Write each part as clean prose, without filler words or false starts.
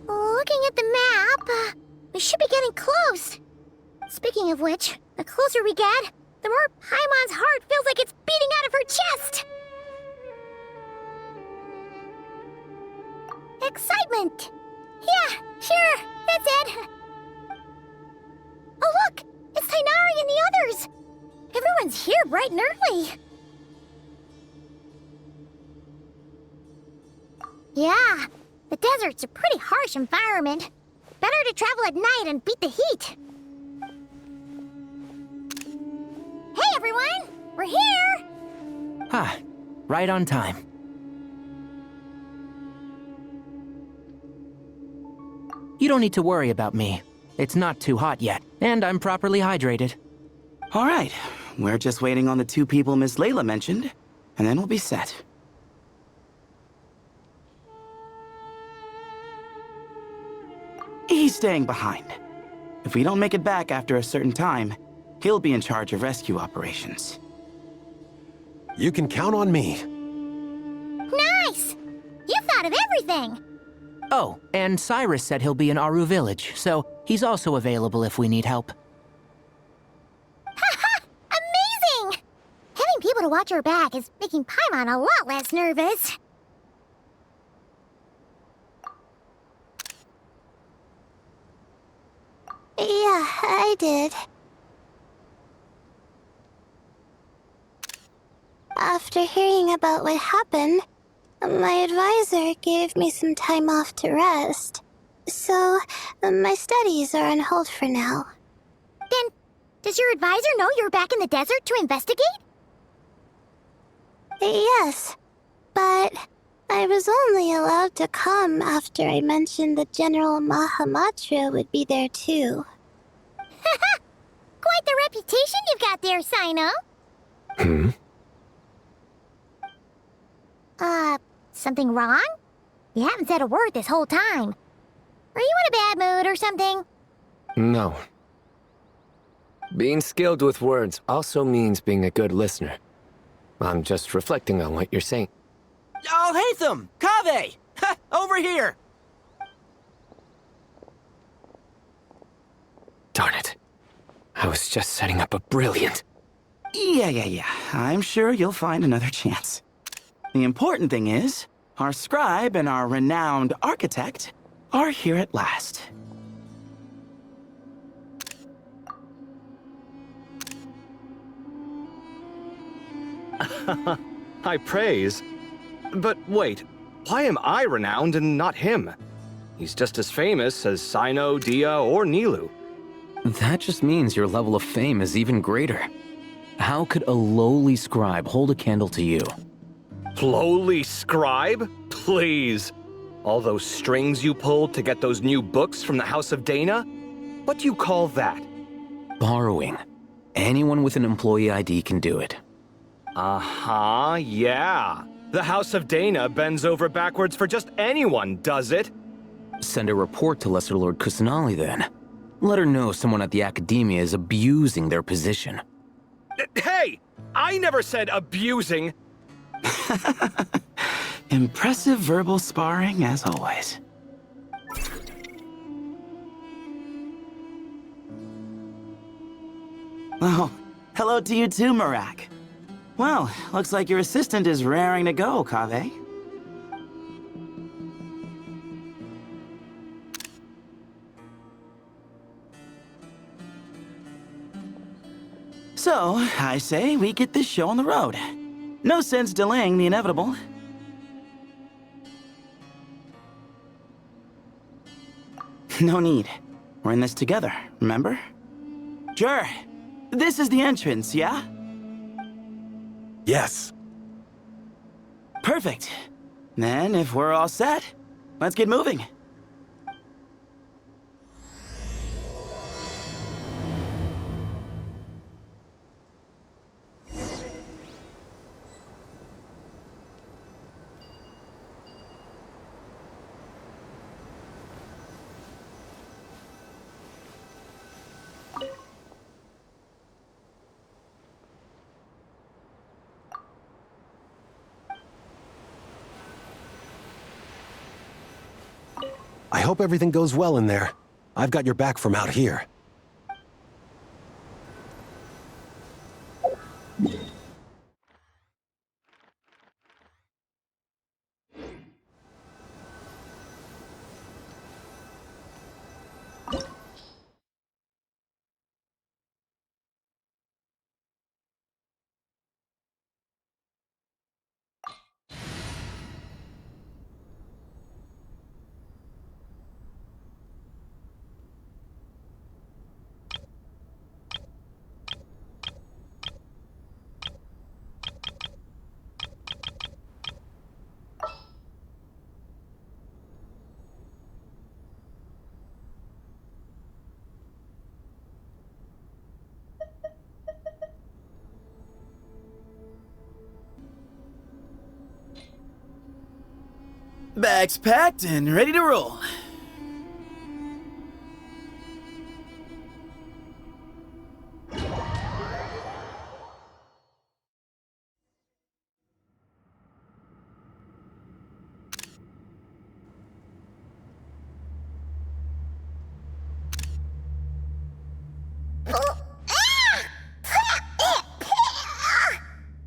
Looking at the map, we should be getting close. Speaking of which, the closer we get, the more Paimon's heart feels like it's beating out of her chest. Excitement! Yeah, sure, that's it. Oh look, it's Tighnari and the others. Everyone's here bright and early. Yeah, the desert's a pretty harsh environment. Better to travel at night and beat the heat. Hey everyone, we're here! Ah, right on time. You don't need to worry about me. It's not too hot yet, and I'm properly hydrated. All right, we're just waiting on the two people Miss Layla mentioned, and then we'll be set. He's staying behind. If we don't make it back after a certain time, he'll be in charge of rescue operations. You can count on me. Nice! You thought of everything! Oh, and Cyrus said he'll be in Aru Village, so he's also available if we need help. Haha! Amazing! Having people to watch our back is making Paimon a lot less nervous. Yeah, I did. After hearing about what happened, my advisor gave me some time off to rest. So, my studies are on hold for now. Then, does your advisor know you're back in the desert to investigate? Yes, but I was only allowed to come after I mentioned that General Mahamatra would be there too. Haha! Quite the reputation you've got there, Sino. Something wrong? You haven't said a word this whole time. Are you in a bad mood or something? No. Being skilled with words also means being a good listener. I'm just reflecting on what you're saying. Oh, Hatham! Kaveh! Ha! Over here! Darn it. I was just setting up a brilliant... Yeah. I'm sure you'll find another chance. The important thing is, our scribe and our renowned architect are here at last. High praise? But wait, why am I renowned and not him? He's just as famous as Sino, Dia, or Nilu. That just means your level of fame is even greater. How could a lowly scribe hold a candle to you? Lowly scribe? Please. All those strings you pulled to get those new books from the House of Dana? What do you call that? Borrowing. Anyone with an employee ID can do it. Uh-huh, yeah. The House of Dana bends over backwards for just anyone, does it? Send a report to Lesser Lord Kusanali then. Let her know someone at the Academia is abusing their position. Hey! I never said abusing! Impressive verbal sparring, as always. Oh, hello to you too, Marak. Well, looks like your assistant is raring to go, Kaveh. So, I say we get this show on the road. No sense delaying the inevitable. No need. We're in this together, remember? Sure. This is the entrance, yeah? Yes. Perfect. Then, if we're all set, let's get moving. I hope everything goes well in there. I've got your back from out here. Bags packed and ready to roll.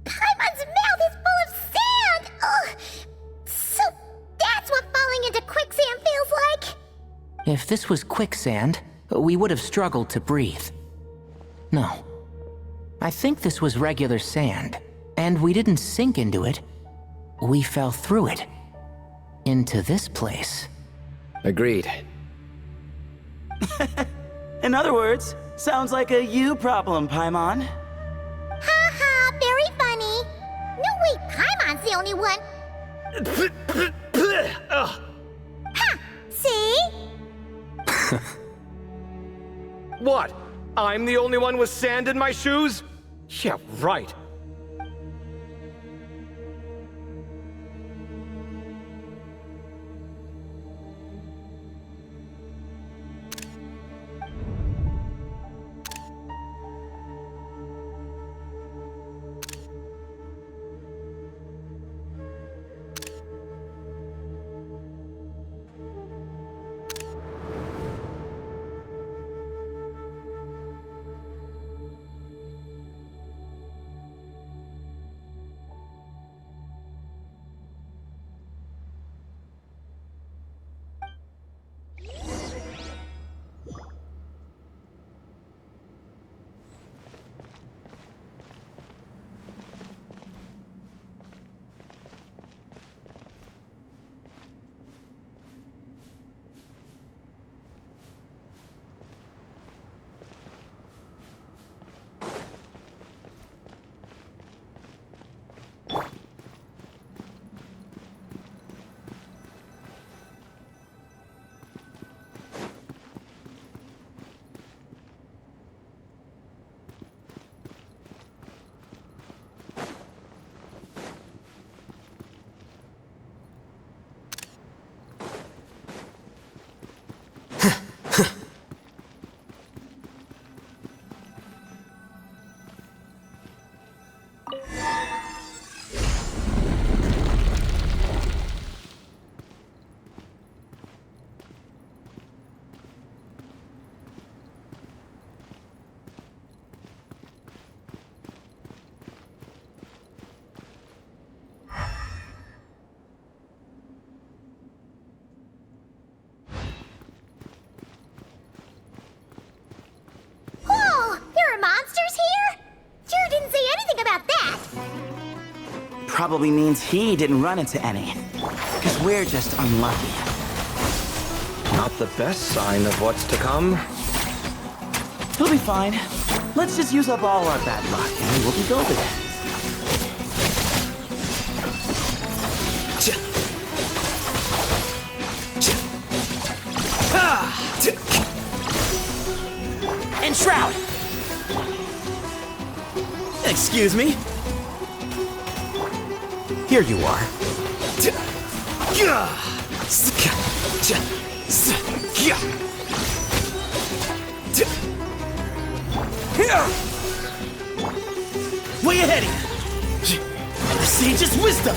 Paimon's mouth is full of sand! Ugh. So that's what falling into quicksand feels like? If this was quicksand, we would have struggled to breathe. No. I think this was regular sand, and we didn't sink into it. We fell through it. Into this place. Agreed. In other words, sounds like a you problem, Paimon. Ha ha, very funny. No way, Paimon's the only one. Ugh. Ha! See? What? I'm the only one with sand in my shoes? Yeah, right. probably means he didn't run into any. Because we're just unlucky. Not the best sign of what's to come. He'll be fine. Let's just use up all our bad luck and we'll be golden. Enshroud! Excuse me? Here you are. Where you heading? Sage's wisdom!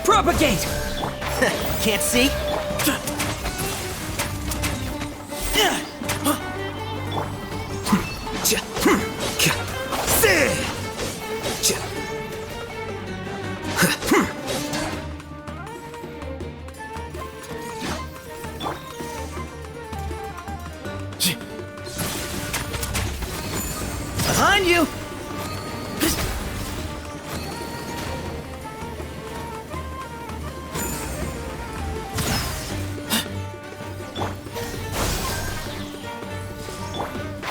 Propagate! Can't see? Behind you!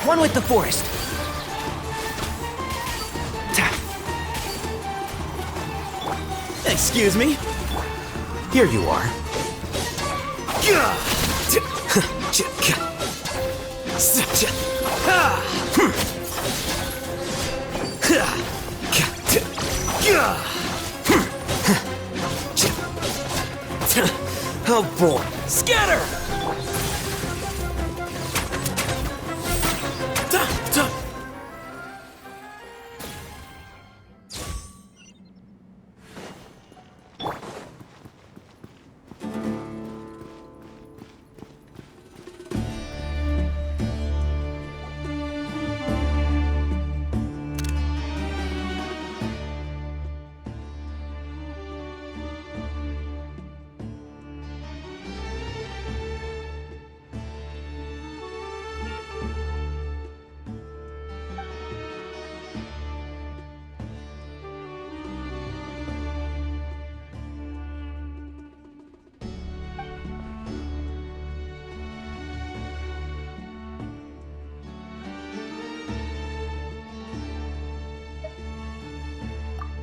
One with the forest. Excuse me? Here you are. Oh boy! Scatter!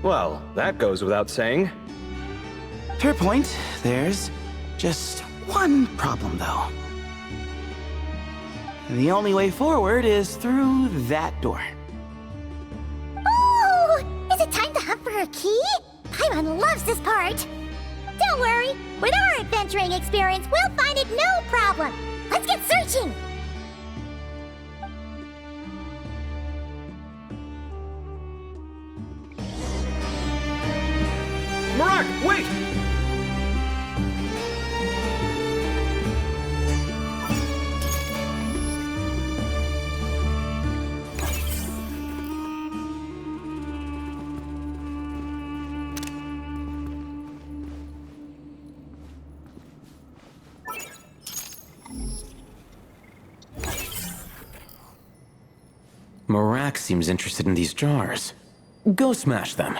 Well, that goes without saying. Fair point. There's just one problem, though. The only way forward is through that door. Oh! Is it time to hunt for a key? Paimon loves this part. Don't worry. With our adventuring experience, we'll find it no problem. Let's get searching. Marak, wait! Marak seems interested in these jars. Go smash them.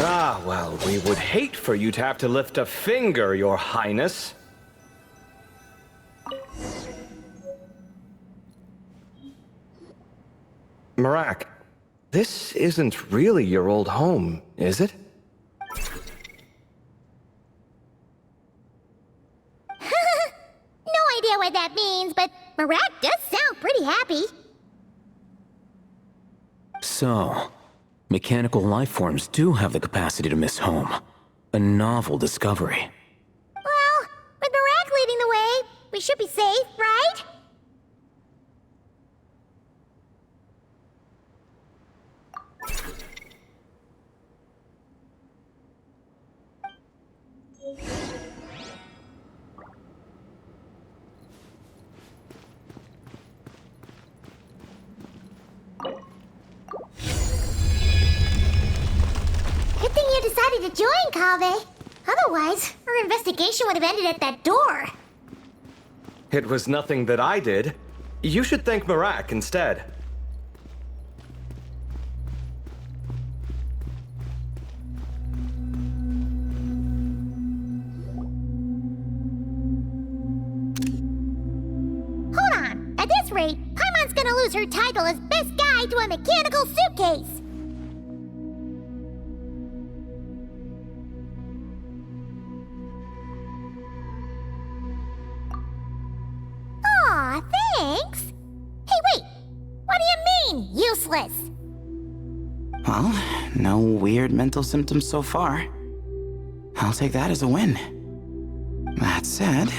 Ah, well, we would hate for you to have to lift a finger, Your Highness. Marak, this isn't really your old home, is it? No idea what that means, but Marak does sound pretty happy. So, mechanical life forms do have the capacity to miss home. A novel discovery. Well, with Marak leading the way, we should be safe, right? Good thing you decided to join, Kaveh. Otherwise, our investigation would have ended at that door. It was nothing that I did. You should thank Marak instead. Hold on. At this rate, Paimon's gonna lose her title as best guide to a mechanical suitcase. Aw, thanks. Hey, wait. What do you mean, useless? Well, no weird mental symptoms so far. I'll take that as a win. That said...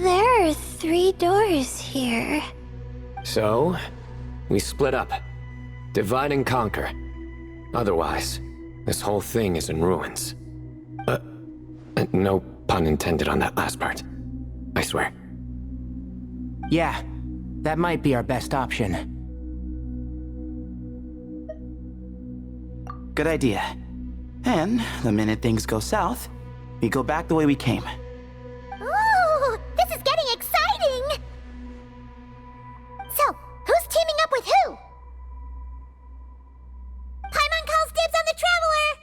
There are 3 doors here. So, we split up. Divide and conquer. Otherwise, this whole thing is in ruins. No pun intended on that last part. I swear. Yeah, that might be our best option. Good idea. And the minute things go south, we go back the way we came. Ooh, this is getting exciting! So, who's teaming up with who? Paimon calls dibs on the Traveler!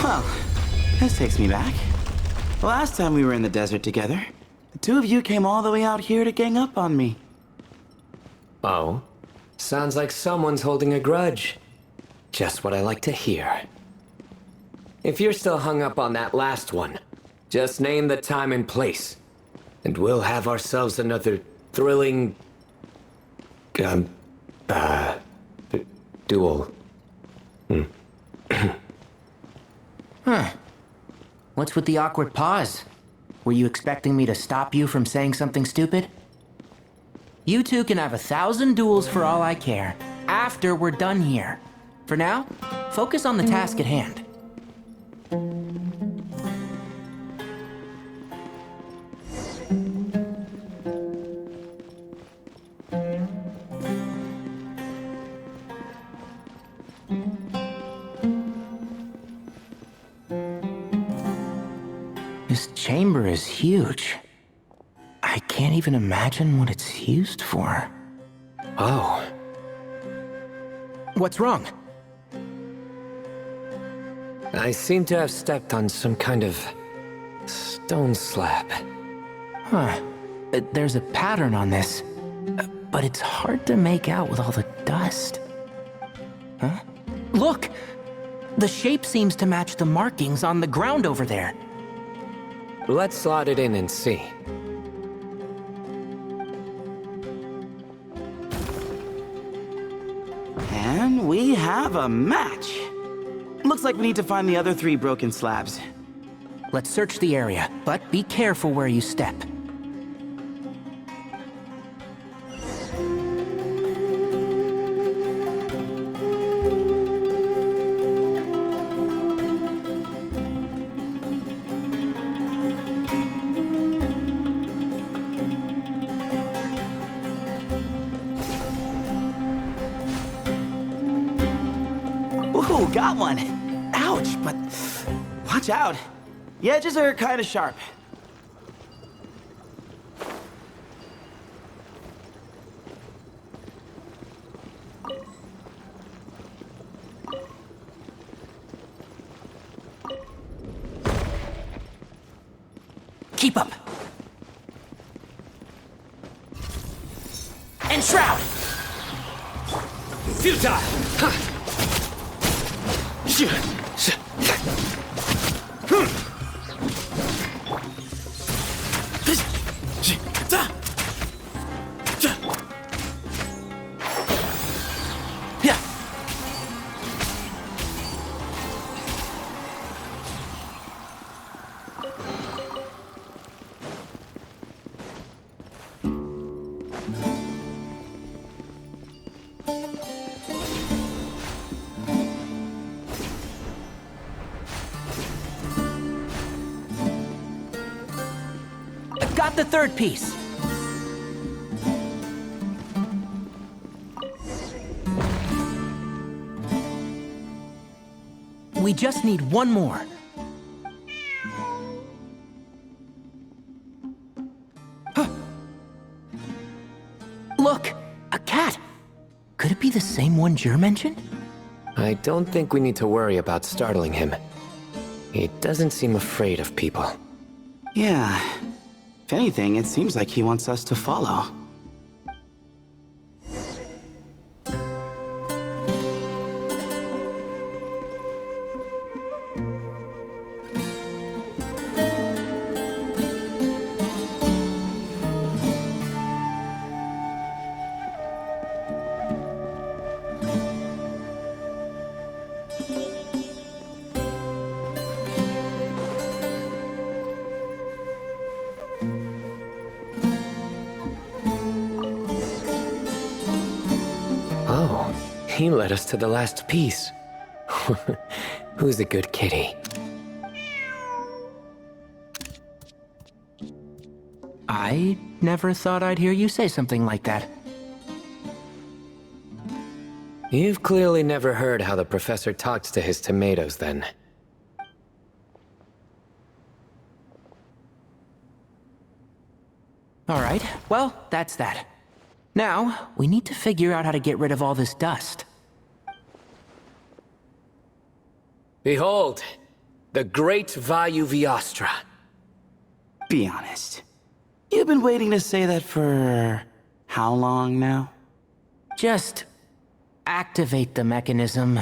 Well, this takes me back. The last time we were in the desert together, the 2 of you came all the way out here to gang up on me. Oh? Sounds like someone's holding a grudge. Just what I like to hear. If you're still hung up on that last one, just name the time and place, and we'll have ourselves another thrilling... duel. Huh. What's with the awkward pause? Were you expecting me to stop you from saying something stupid? You two can have 1,000 duels for all I care, after we're done here. For now, focus on the task at hand. This chamber is huge. I can't even imagine what it's used for. Oh. What's wrong? I seem to have stepped on some kind of stone slab. Huh. There's a pattern on this, but it's hard to make out with all the dust. Huh? Look! The shape seems to match the markings on the ground over there. Let's slot it in and see. And we have a match. Looks like we need to find the other 3 broken slabs. Let's search the area, but be careful where you step. Ooh, got one. Ouch, but watch out. The edges are kind of sharp. Keep up. And shroud! Futile! got the third piece! We just need one more. Huh. Look! A cat! Could it be the same one Jer mentioned? I don't think we need to worry about startling him. He doesn't seem afraid of people. Yeah. If anything, it seems like he wants us to follow. Oh, he led us to the last piece. Who's a good kitty? I never thought I'd hear you say something like that. You've clearly never heard how the professor talks to his tomatoes, then. Alright, well, that's that. Now, we need to figure out how to get rid of all this dust. Behold, the great Vayuviastra. Be honest. You've been waiting to say that for how long now? Just activate the mechanism.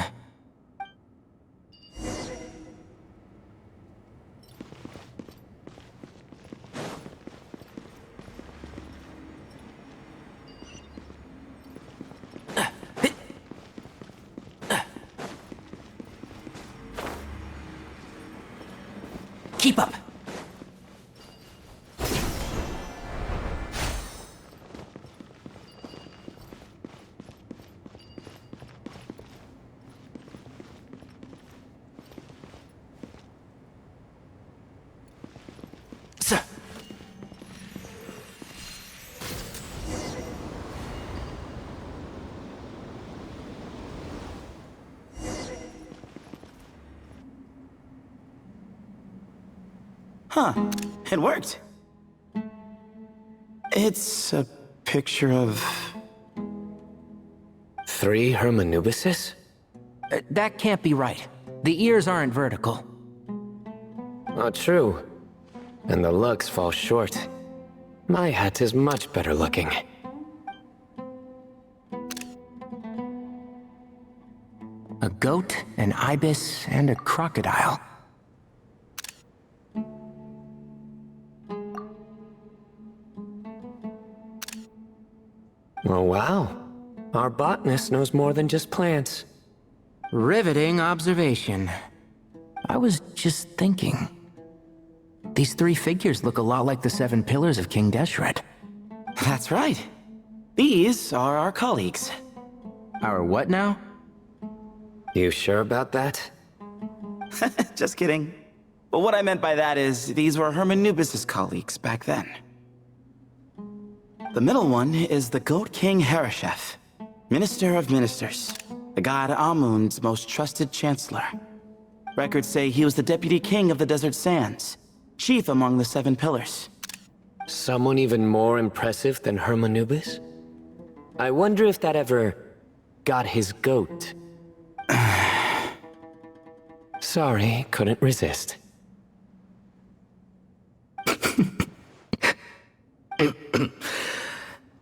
Keep up. Sir. Huh. It worked. It's a picture of... 3 Hermanubises? That can't be right. The ears aren't vertical. Not true. And the looks fall short. My hat is much better looking. A goat, an ibis, and a crocodile. Oh, wow. Our botanist knows more than just plants. Riveting observation. I was just thinking. These 3 figures look a lot like the 7 pillars of King Deshret. That's right. These are our colleagues. Our what now? You sure about that? Just kidding. But what I meant by that is, these were Hermanubis' colleagues back then. The middle one is the Goat King Hereshef, Minister of Ministers, the god Amun's most trusted chancellor. Records say he was the deputy king of the Desert Sands, chief among the 7 pillars. Someone even more impressive than Hermanubis? I wonder if that ever got his goat. Sorry, couldn't resist.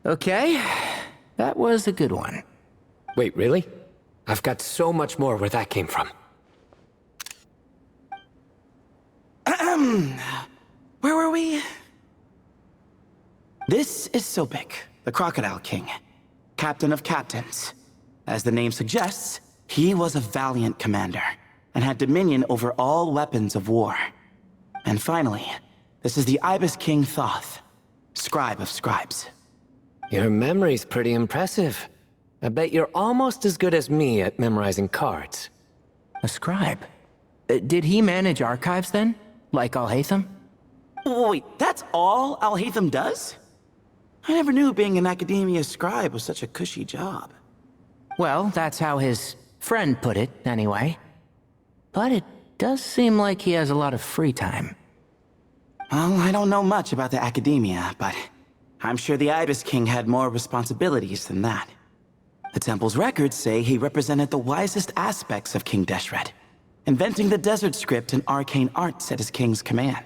Okay, that was a good one. Wait, really? I've got so much more where that came from. Where were we? This is Sobek, the Crocodile King, captain of captains. As the name suggests, he was a valiant commander and had dominion over all weapons of war. And finally, this is the Ibis King Thoth, scribe of scribes. Your memory's pretty impressive. I bet you're almost as good as me at memorizing cards. A scribe? Did he manage archives then? Like Alhaitham? Wait, that's all Alhaitham does? I never knew being an academia scribe was such a cushy job. Well, that's how his friend put it, anyway. But it does seem like he has a lot of free time. Well, I don't know much about the academia, but I'm sure the Ibis King had more responsibilities than that. The temple's records say he represented the wisest aspects of King Deshret, inventing the desert script and arcane arts at his king's command.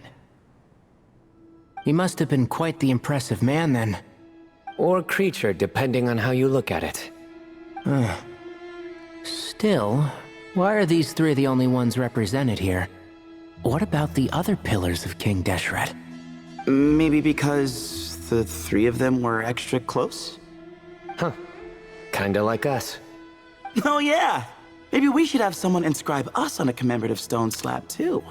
He must have been quite the impressive man, then. Or creature, depending on how you look at it. Still, why are these three the only ones represented here? What about the other pillars of King Deshret? Maybe because the three of them were extra close? Huh. Kinda like us. Oh yeah! Maybe we should have someone inscribe us on a commemorative stone slab too.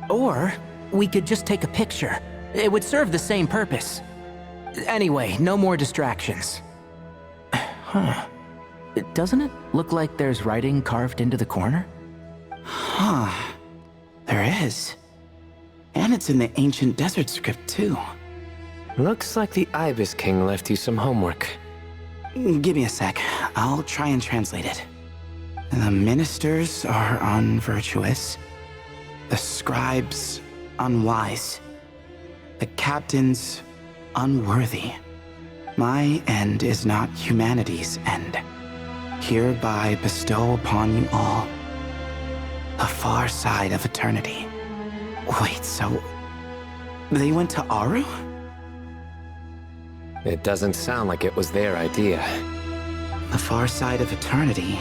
Or we could just take a picture. It would serve the same purpose. Anyway, no more distractions. Huh. Doesn't it look like there's writing carved into the corner? Huh. There is. And it's in the ancient desert script too. Looks like the Ibis King left you some homework. Give me a sec. I'll try and translate it. The ministers are unvirtuous. The scribes unwise. The captains unworthy. My end is not humanity's end. Hereby bestow upon you all the far side of eternity. Wait, so they went to Aru? It doesn't sound like it was their idea. The far side of eternity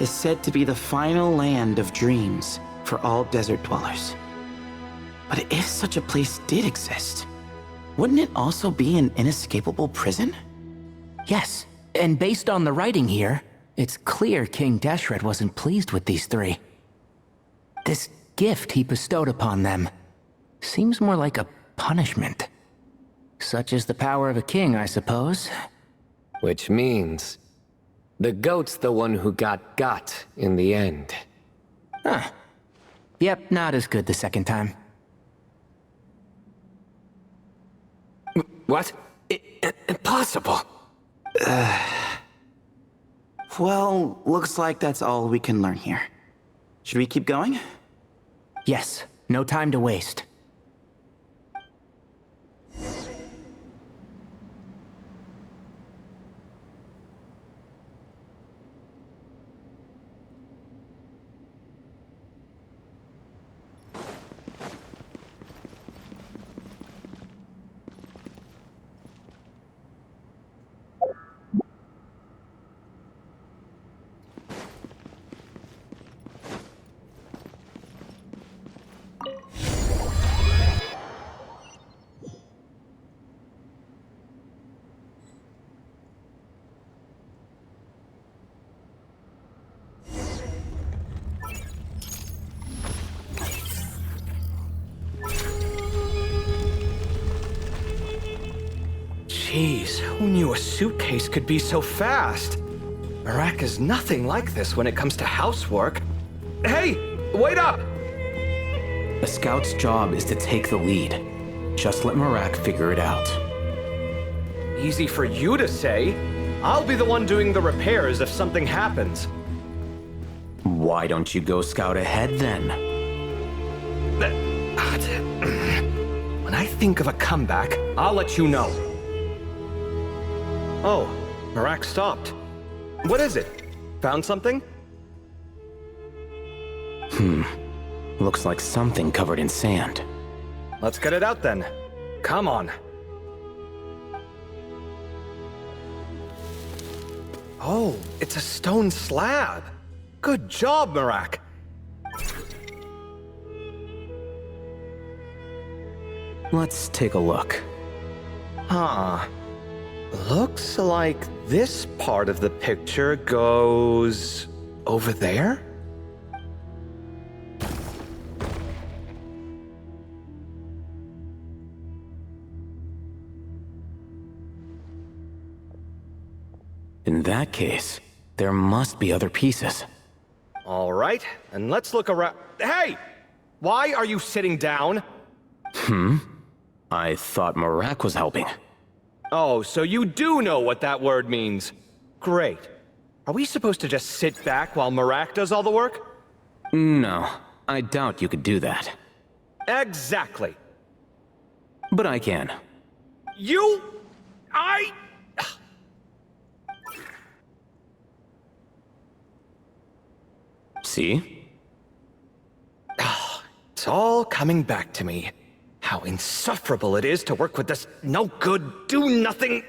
is said to be the final land of dreams for all desert dwellers. But if such a place did exist, wouldn't it also be an inescapable prison? Yes, and based on the writing here, it's clear King Deshret wasn't pleased with these three. This gift he bestowed upon them seems more like a punishment. Such is the power of a king, I suppose. Which means the goat's the one who got in the end. Huh. Yep, not as good the second time. What? Impossible. Well, looks like that's all we can learn here. Should we keep going? Yes, no time to waste. Jeez, who knew a suitcase could be so fast? Marak is nothing like this when it comes to housework. Hey, wait up! A scout's job is to take the lead. Just let Marak figure it out. Easy for you to say. I'll be the one doing the repairs if something happens. Why don't you go scout ahead then? When I think of a comeback, I'll let you know. Oh, Marak stopped. What is it? Found something? Looks like something covered in sand. Let's get it out then. Come on. Oh, it's a stone slab. Good job, Marak. Let's take a look. Huh. Looks like this part of the picture goes over there? In that case, there must be other pieces. All right, and let's look around. Hey! Why are you sitting down? I thought Marak was helping. Oh, so you do know what that word means. Great. Are we supposed to just sit back while Marak does all the work? No, I doubt you could do that. Exactly. But I can. See? It's all coming back to me. How insufferable it is to work with this no-good, do-nothing...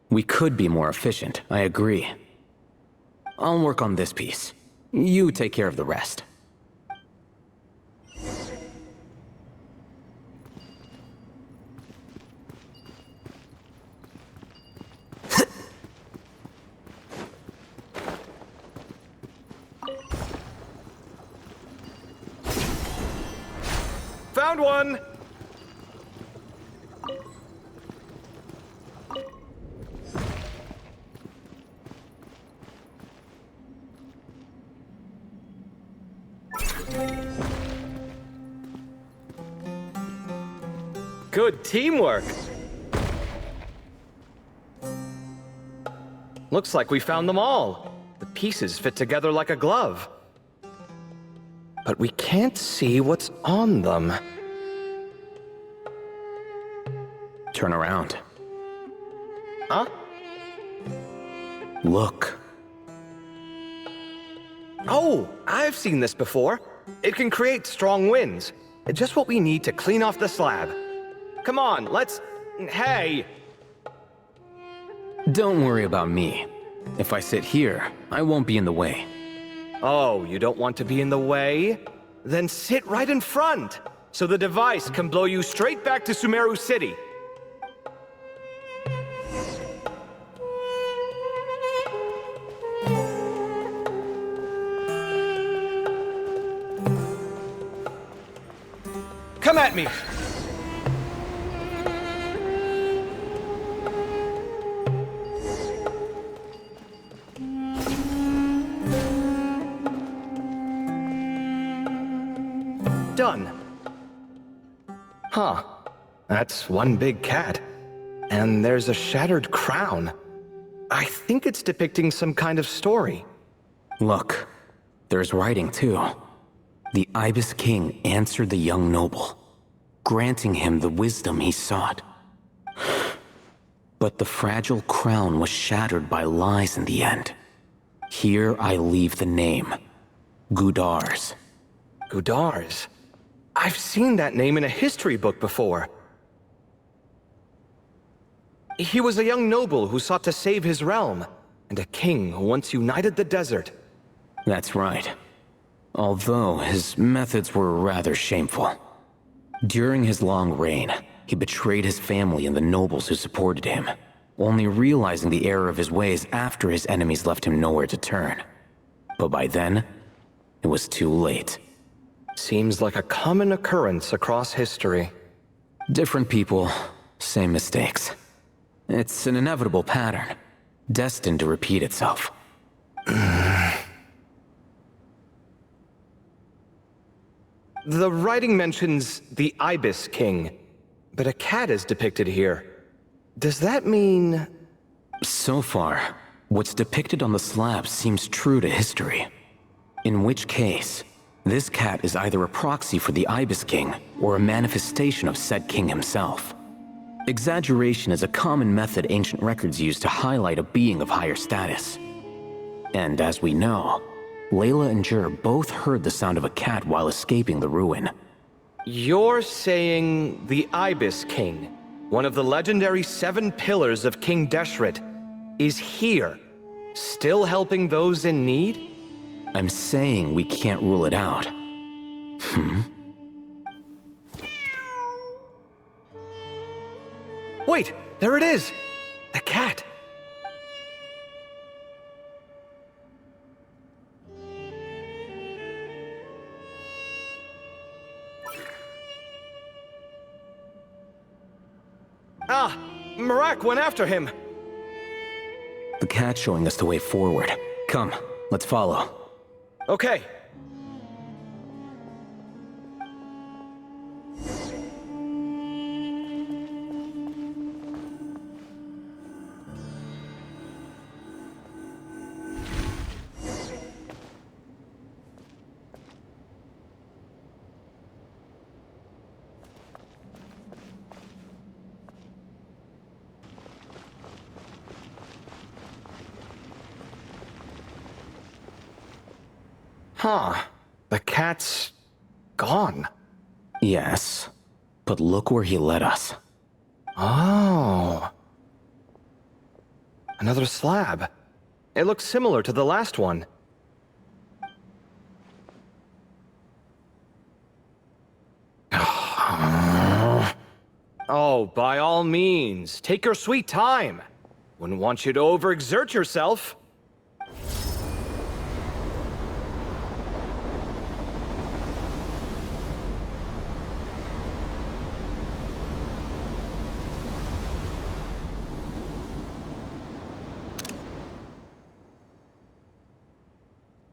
We could be more efficient, I agree. I'll work on this piece. You take care of the rest. Found one! Good teamwork! Looks like we found them all. The pieces fit together like a glove. But we can't see what's on them. Turn around. Huh? Look. Oh, I've seen this before. It can create strong winds. Just what we need to clean off the slab. Come on, let's... Hey! Don't worry about me. If I sit here, I won't be in the way. Oh, you don't want to be in the way? Then sit right in front, so the device can blow you straight back to Sumeru City. Come at me! Done. Huh. That's one big cat. And there's a shattered crown. I think it's depicting some kind of story. Look, there's writing too. The Ibis King answered the young noble, granting him the wisdom he sought. But the fragile crown was shattered by lies in the end. Here I leave the name, Gudar's. Gudar's? I've seen that name in a history book before. He was a young noble who sought to save his realm, and a king who once united the desert. That's right. Although his methods were rather shameful. During his long reign, he betrayed his family and the nobles who supported him, only realizing the error of his ways after his enemies left him nowhere to turn. But by then, it was too late. Seems like a common occurrence across history. Different people, same mistakes. It's an inevitable pattern, destined to repeat itself. The writing mentions the Ibis King, but a cat is depicted here. Does that mean... So far, what's depicted on the slab seems true to history. In which case, this cat is either a proxy for the Ibis King or a manifestation of said king himself. Exaggeration is a common method ancient records use to highlight a being of higher status. And as we know, Layla and Jur both heard the sound of a cat while escaping the ruin. You're saying the Ibis King, one of the legendary 7 pillars of King Deshret, is here, still helping those in need? I'm saying we can't rule it out. Wait, there it is! The cat! Ah! Marak went after him! The cat's showing us the way forward. Come, let's follow. Okay. Huh. The cat's gone. Yes, but look where he led us. Oh. Another slab. It looks similar to the last one. Oh, by all means, take your sweet time. Wouldn't want you to overexert yourself.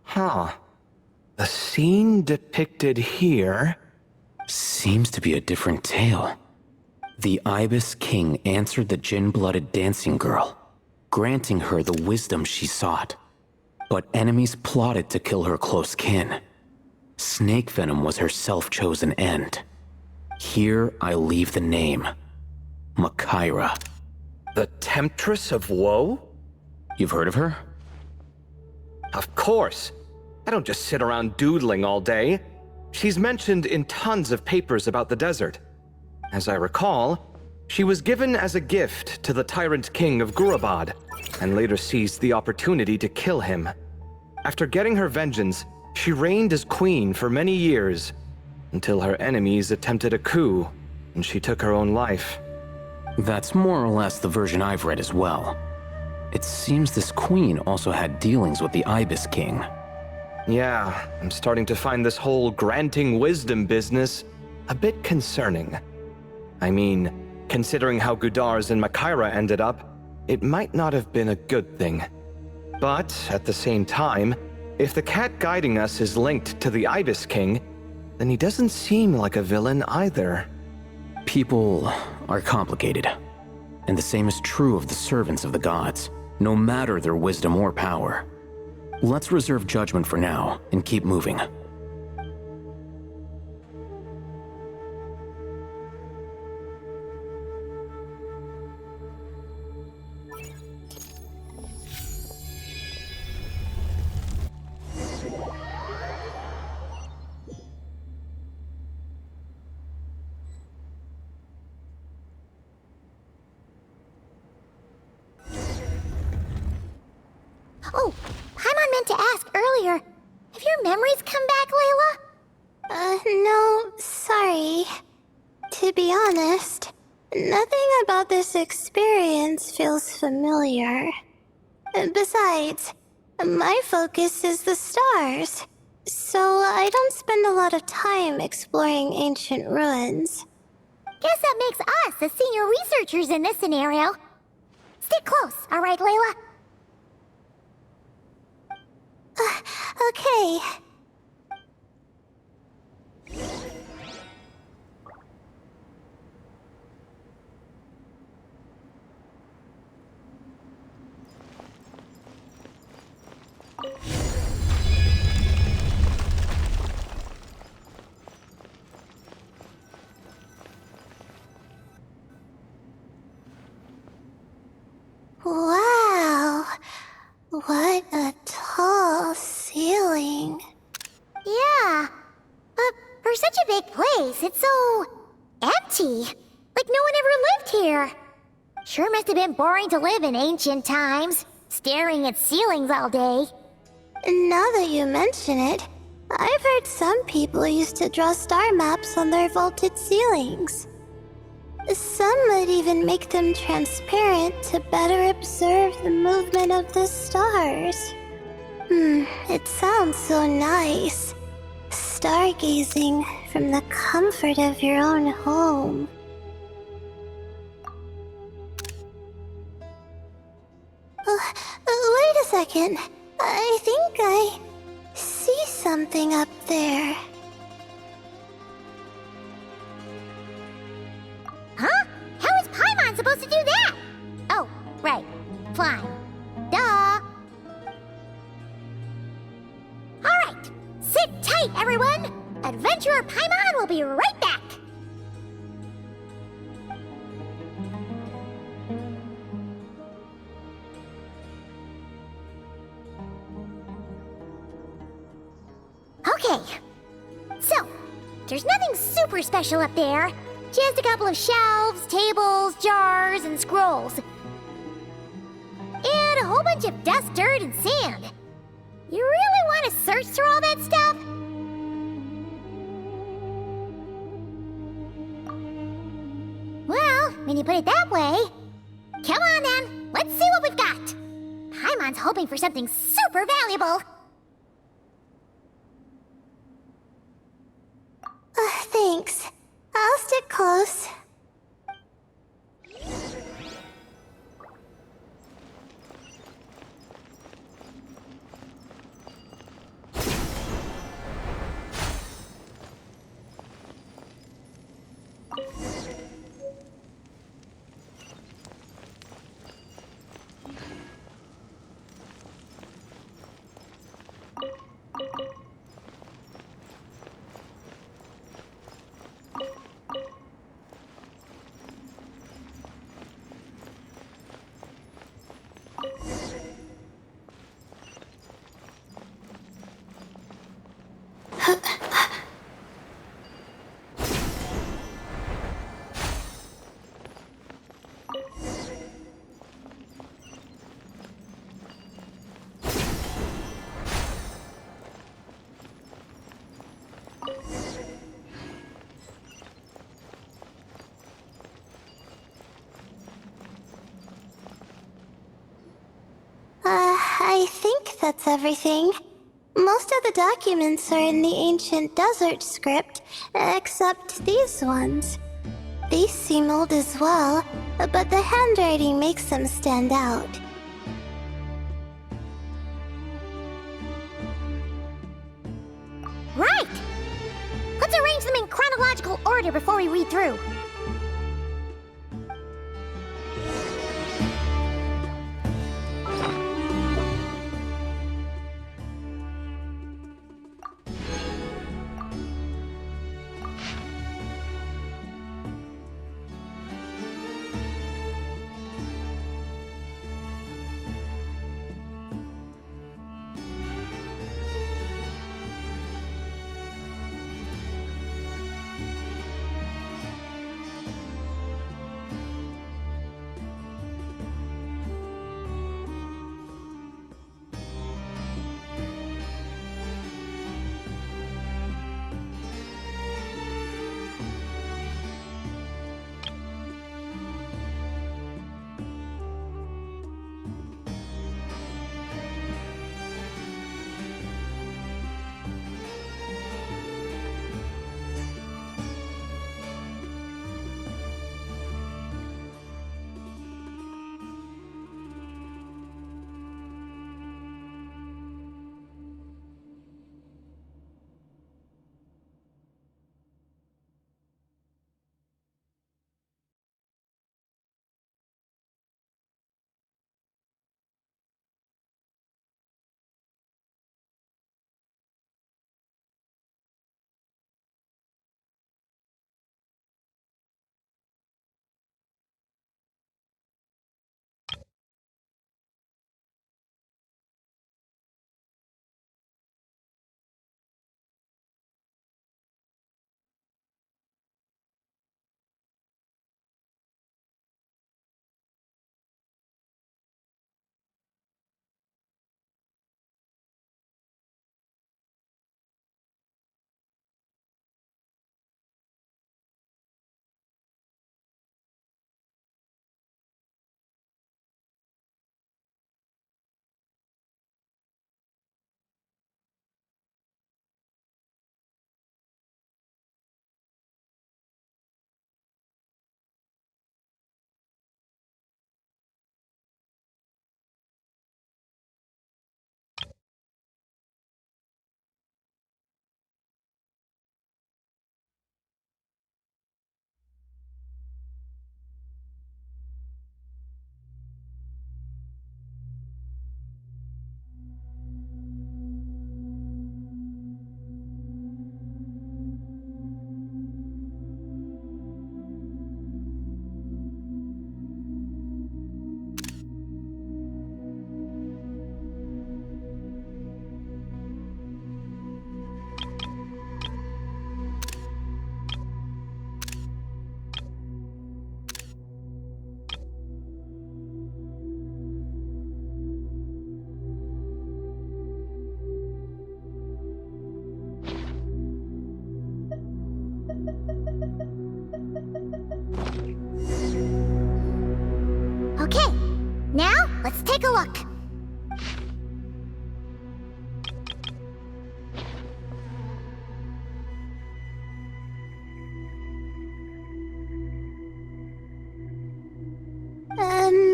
Huh. The scene depicted here... Seems to be a different tale. The Ibis King answered the Jinn-blooded dancing girl, granting her the wisdom she sought. But enemies plotted to kill her close kin. Snake venom was her self-chosen end. Here I leave the name. Makaira. The Temptress of Woe? You've heard of her? Of course. I don't just sit around doodling all day. She's mentioned in tons of papers about the desert. As I recall, she was given as a gift to the tyrant king of Gurabad, and later seized the opportunity to kill him. After getting her vengeance, she reigned as queen for many years, until her enemies attempted a coup, and she took her own life. That's more or less the version I've read as well. It seems this queen also had dealings with the Ibis King. Yeah, I'm starting to find this whole granting wisdom business a bit concerning. I mean, considering how Gudars and Makaira ended up, it might not have been a good thing. But, at the same time, if the cat guiding us is linked to the Ibis King, then he doesn't seem like a villain either. People are complicated. And the same is true of the servants of the gods, no matter their wisdom or power. Let's reserve judgment for now and keep moving. Oh, Paimon meant to ask earlier. Have your memories come back, Layla? No, sorry. To be honest, nothing about this experience feels familiar. Besides, my focus is the stars, so I don't spend a lot of time exploring ancient ruins. Guess that makes us the senior researchers in this scenario. Stick close, all right, Layla? Okay. Wow. What a tall ceiling. Yeah, but for such a big place, it's so empty. Like no one ever lived here. Sure must have been boring to live in ancient times, staring at ceilings all day. Now that you mention it, I've heard some people used to draw star maps on their vaulted ceilings. Some would even make them transparent to better observe the movement of the stars. It sounds so nice. Stargazing from the comfort of your own home. Wait a second. I think I see something up there. Huh? How is Paimon supposed to do that? Oh, right. Flying. Duh. Alright. Sit tight, everyone. Adventurer Paimon will be right back. Okay. So, there's nothing super special up there. Just a couple of shelves, tables, jars, and scrolls. And a whole bunch of dust, dirt, and sand. You really want to search through all that stuff? Well, when you put it that way... Come on then, let's see what we've got. Paimon's hoping for something super valuable. Thanks. I'll stick close. I think that's everything. Most of the documents are in the ancient desert script, except these ones. These seem old as well, but the handwriting makes them stand out. Right! Let's arrange them in chronological order before we read through. Okay, now let's take a look.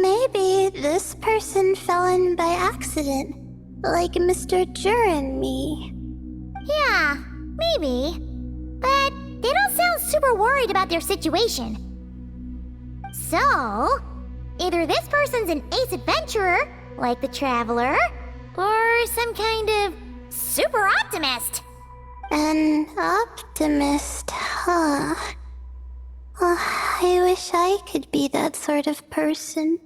Maybe this person fell in by accident, like Mr. Jur and me. Yeah, maybe. But they don't sound super worried about their situation. So, either this person's an ace adventurer, like the Traveler, or some kind of super optimist. An optimist, huh? Oh, I wish I could be that sort of person.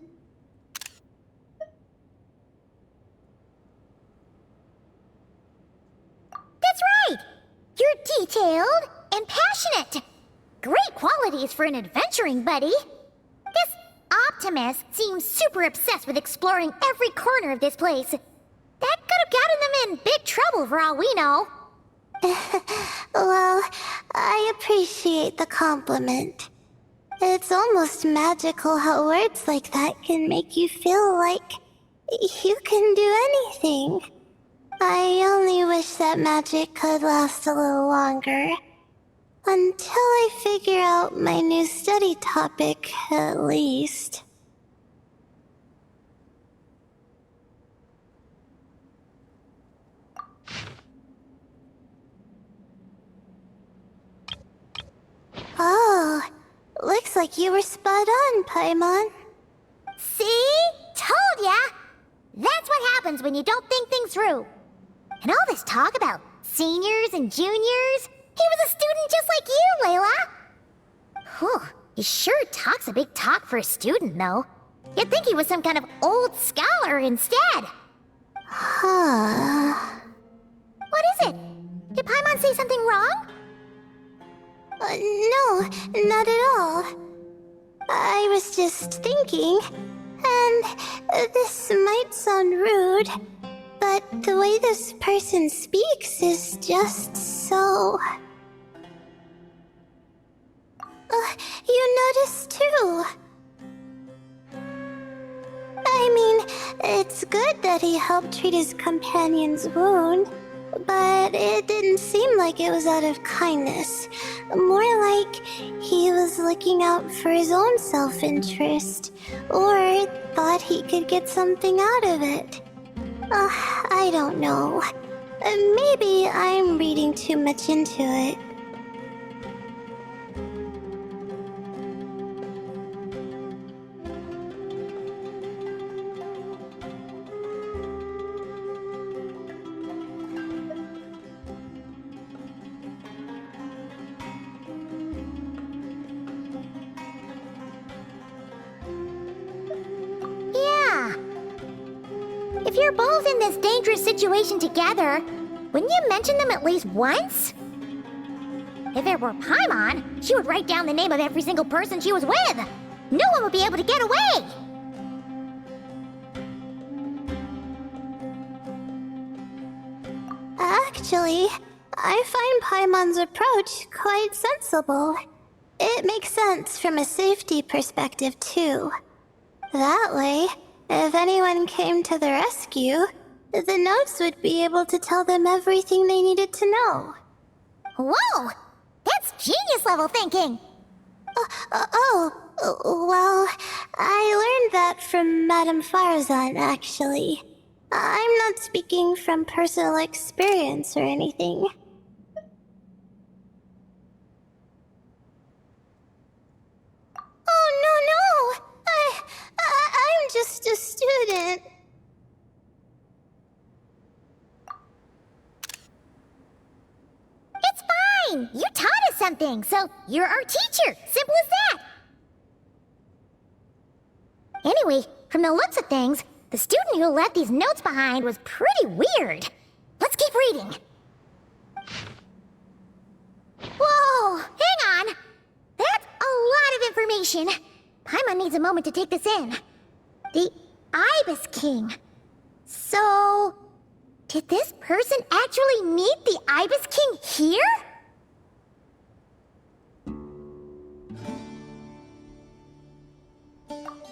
That's right! You're detailed and passionate. Great qualities for an adventuring buddy. This optimist seems super obsessed with exploring every corner of this place. That could have gotten them in big trouble for all we know. Well, I appreciate the compliment. It's almost magical how words like that can make you feel like you can do anything. I only wish that magic could last a little longer. Until I figure out my new study topic, at least. Oh, looks like you were spot on, Paimon. See? Told ya! That's what happens when you don't think things through. And all this talk about seniors and juniors, he was a student just like you, Layla. Whew, he sure talks a big talk for a student, though. You'd think he was some kind of old scholar instead. Huh. What is it? Did Paimon say something wrong? No, not at all. I was just thinking, and this might sound rude, but the way this person speaks is just so... you noticed too. I mean, it's good that he helped treat his companion's wound, but it didn't seem like it was out of kindness. More like he was looking out for his own self-interest, or thought he could get something out of it. I don't know. Maybe I'm reading too much into it. If you're both in this dangerous situation together, wouldn't you mention them at least once? If it were Paimon, she would write down the name of every single person she was with. No one would be able to get away. Actually, I find Paimon's approach quite sensible. It makes sense from a safety perspective, too. That way, if anyone came to the rescue, the notes would be able to tell them everything they needed to know. Whoa! That's genius-level thinking! Well, I learned that from Madame Farazan, actually. I'm not speaking from personal experience or anything. Oh, no! I'm just a student. It's fine! You taught us something, so you're our teacher. Simple as that. Anyway, from the looks of things, the student who left these notes behind was pretty weird. Let's keep reading. Whoa! Hang on! That's a lot of information. Paimon needs a moment to take this in. The Ibis King. So... did this person actually meet the Ibis King here?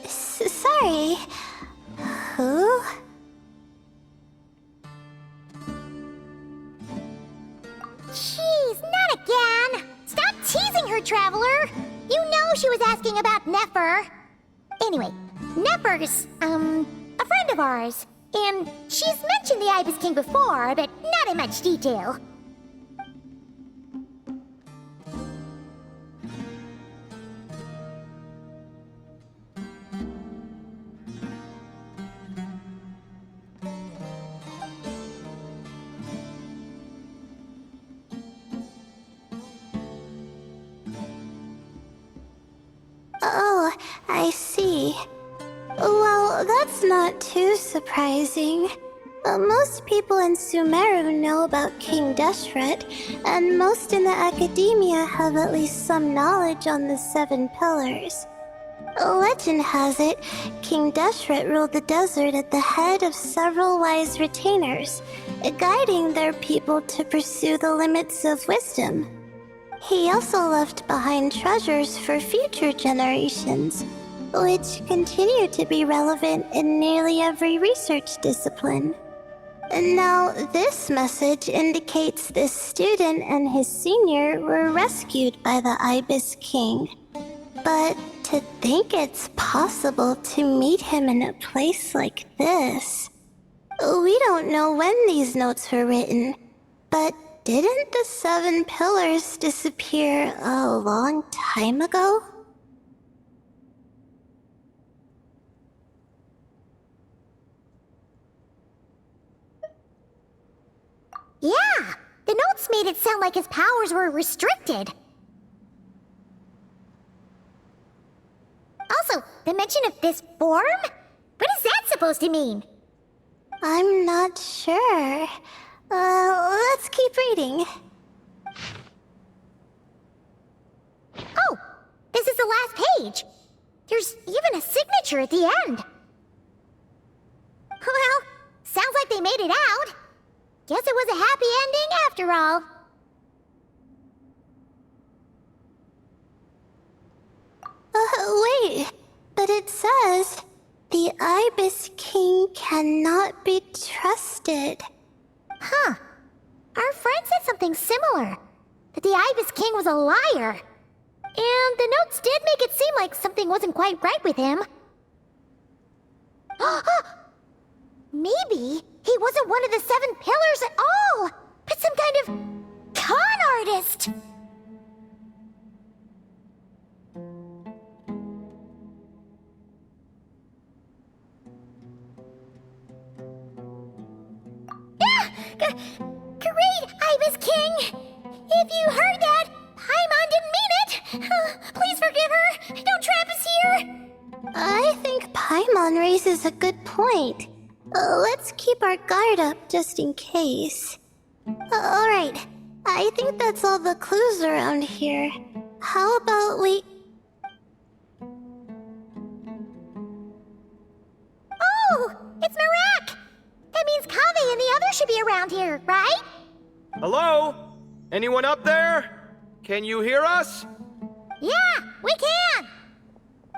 Sorry. Who? Jeez, not again! Stop teasing her, Traveler! You know she was asking about Nefer. Anyway, Nefer's, a friend of ours. And she's mentioned the Ibis King before, but not in much detail. Oh, I see. Well, that's not too surprising. Most people in Sumeru know about King Deshret, and most in the academia have at least some knowledge on the Seven Pillars. Legend has it, King Deshret ruled the desert at the head of several wise retainers, guiding their people to pursue the limits of wisdom. He also left behind treasures for future generations, which continue to be relevant in nearly every research discipline. Now, this message indicates this student and his senior were rescued by the Ibis King. But to think it's possible to meet him in a place like this... We don't know when these notes were written, but didn't the Seven Pillars disappear a long time ago? Yeah, the notes made it sound like his powers were restricted. Also, the mention of this form? What is that supposed to mean? I'm not sure. Let's keep reading. Oh, this is the last page. There's even a signature at the end. Well, sounds like they made it out. Guess it was a happy ending after all. Wait, but it says, the Ibis King cannot be trusted. Huh. Our friend said something similar. That the Ibis King was a liar. And the notes did make it seem like something wasn't quite right with him. Maybe he wasn't one of the Seven Pillars at all, but some kind of con artist. Great, Ibis King! If you heard that, Paimon didn't mean it! Please forgive her! Don't trap us here! I think Paimon raises a good point. Let's keep our guard up just in case. Alright, I think that's all the clues around here. How about we... Oh! It's Marak! That means Kaveh and the others should be around here, right? Hello? Anyone up there? Can you hear us? Yeah, we can!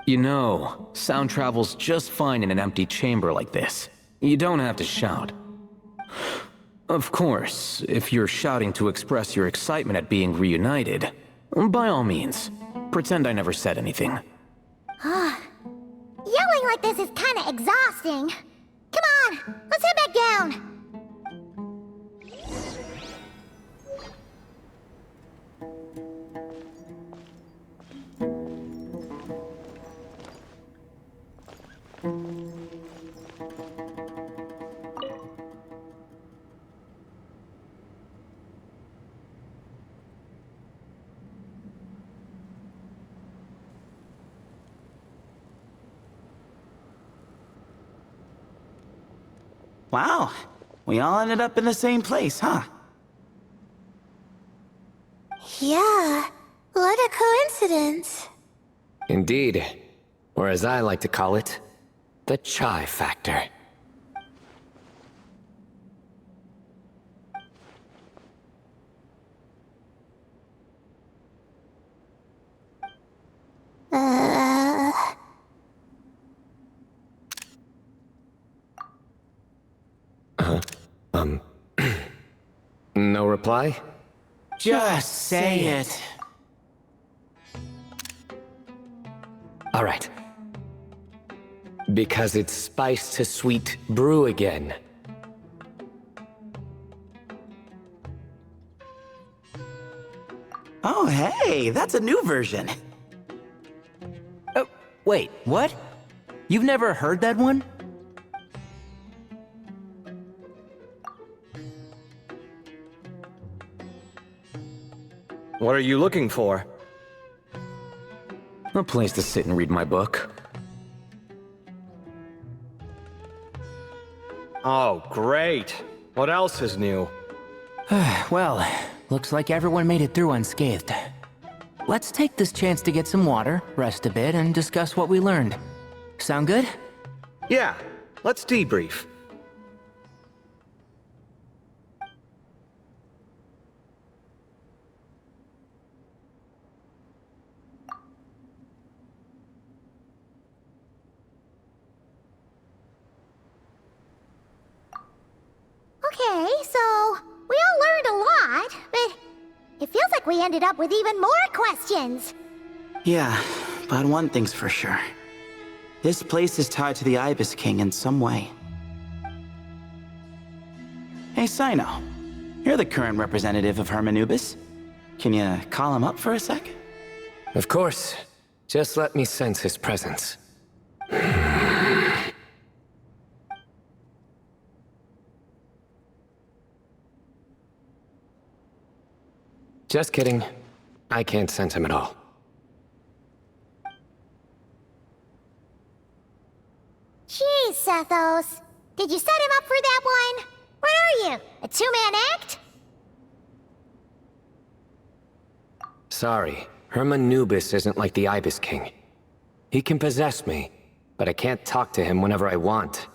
You know, sound travels just fine in an empty chamber like this. You don't have to shout. Of course, if you're shouting to express your excitement at being reunited, by all means, pretend I never said anything. Yelling like this is kinda exhausting. Come on, let's head back down. Wow, we all ended up in the same place, huh? Yeah, what a coincidence. Indeed. Or as I like to call it, the chai factor. reply? Just say it. All right. Because it's spice to sweet brew again. Oh, hey, that's a new version. Oh, wait, what? You've never heard that one? What are you looking for? A place to sit and read my book. Oh, great. What else is new? Well, looks like everyone made it through unscathed. Let's take this chance to get some water, rest a bit, and discuss what we learned. Sound good? Yeah, let's debrief. Okay, so we all learned a lot, but it feels like we ended up with even more questions. Yeah, but one thing's for sure. This place is tied to the Ibis King in some way. Hey, Sino. You're the current representative of Hermanubis. Can you call him up for a sec? Of course. Just let me sense his presence. Just kidding. I can't sense him at all. Jeez, Sethos. Did you set him up for that one? What are you, a two-man act? Sorry, Hermanubis isn't like the Ibis King. He can possess me, but I can't talk to him whenever I want.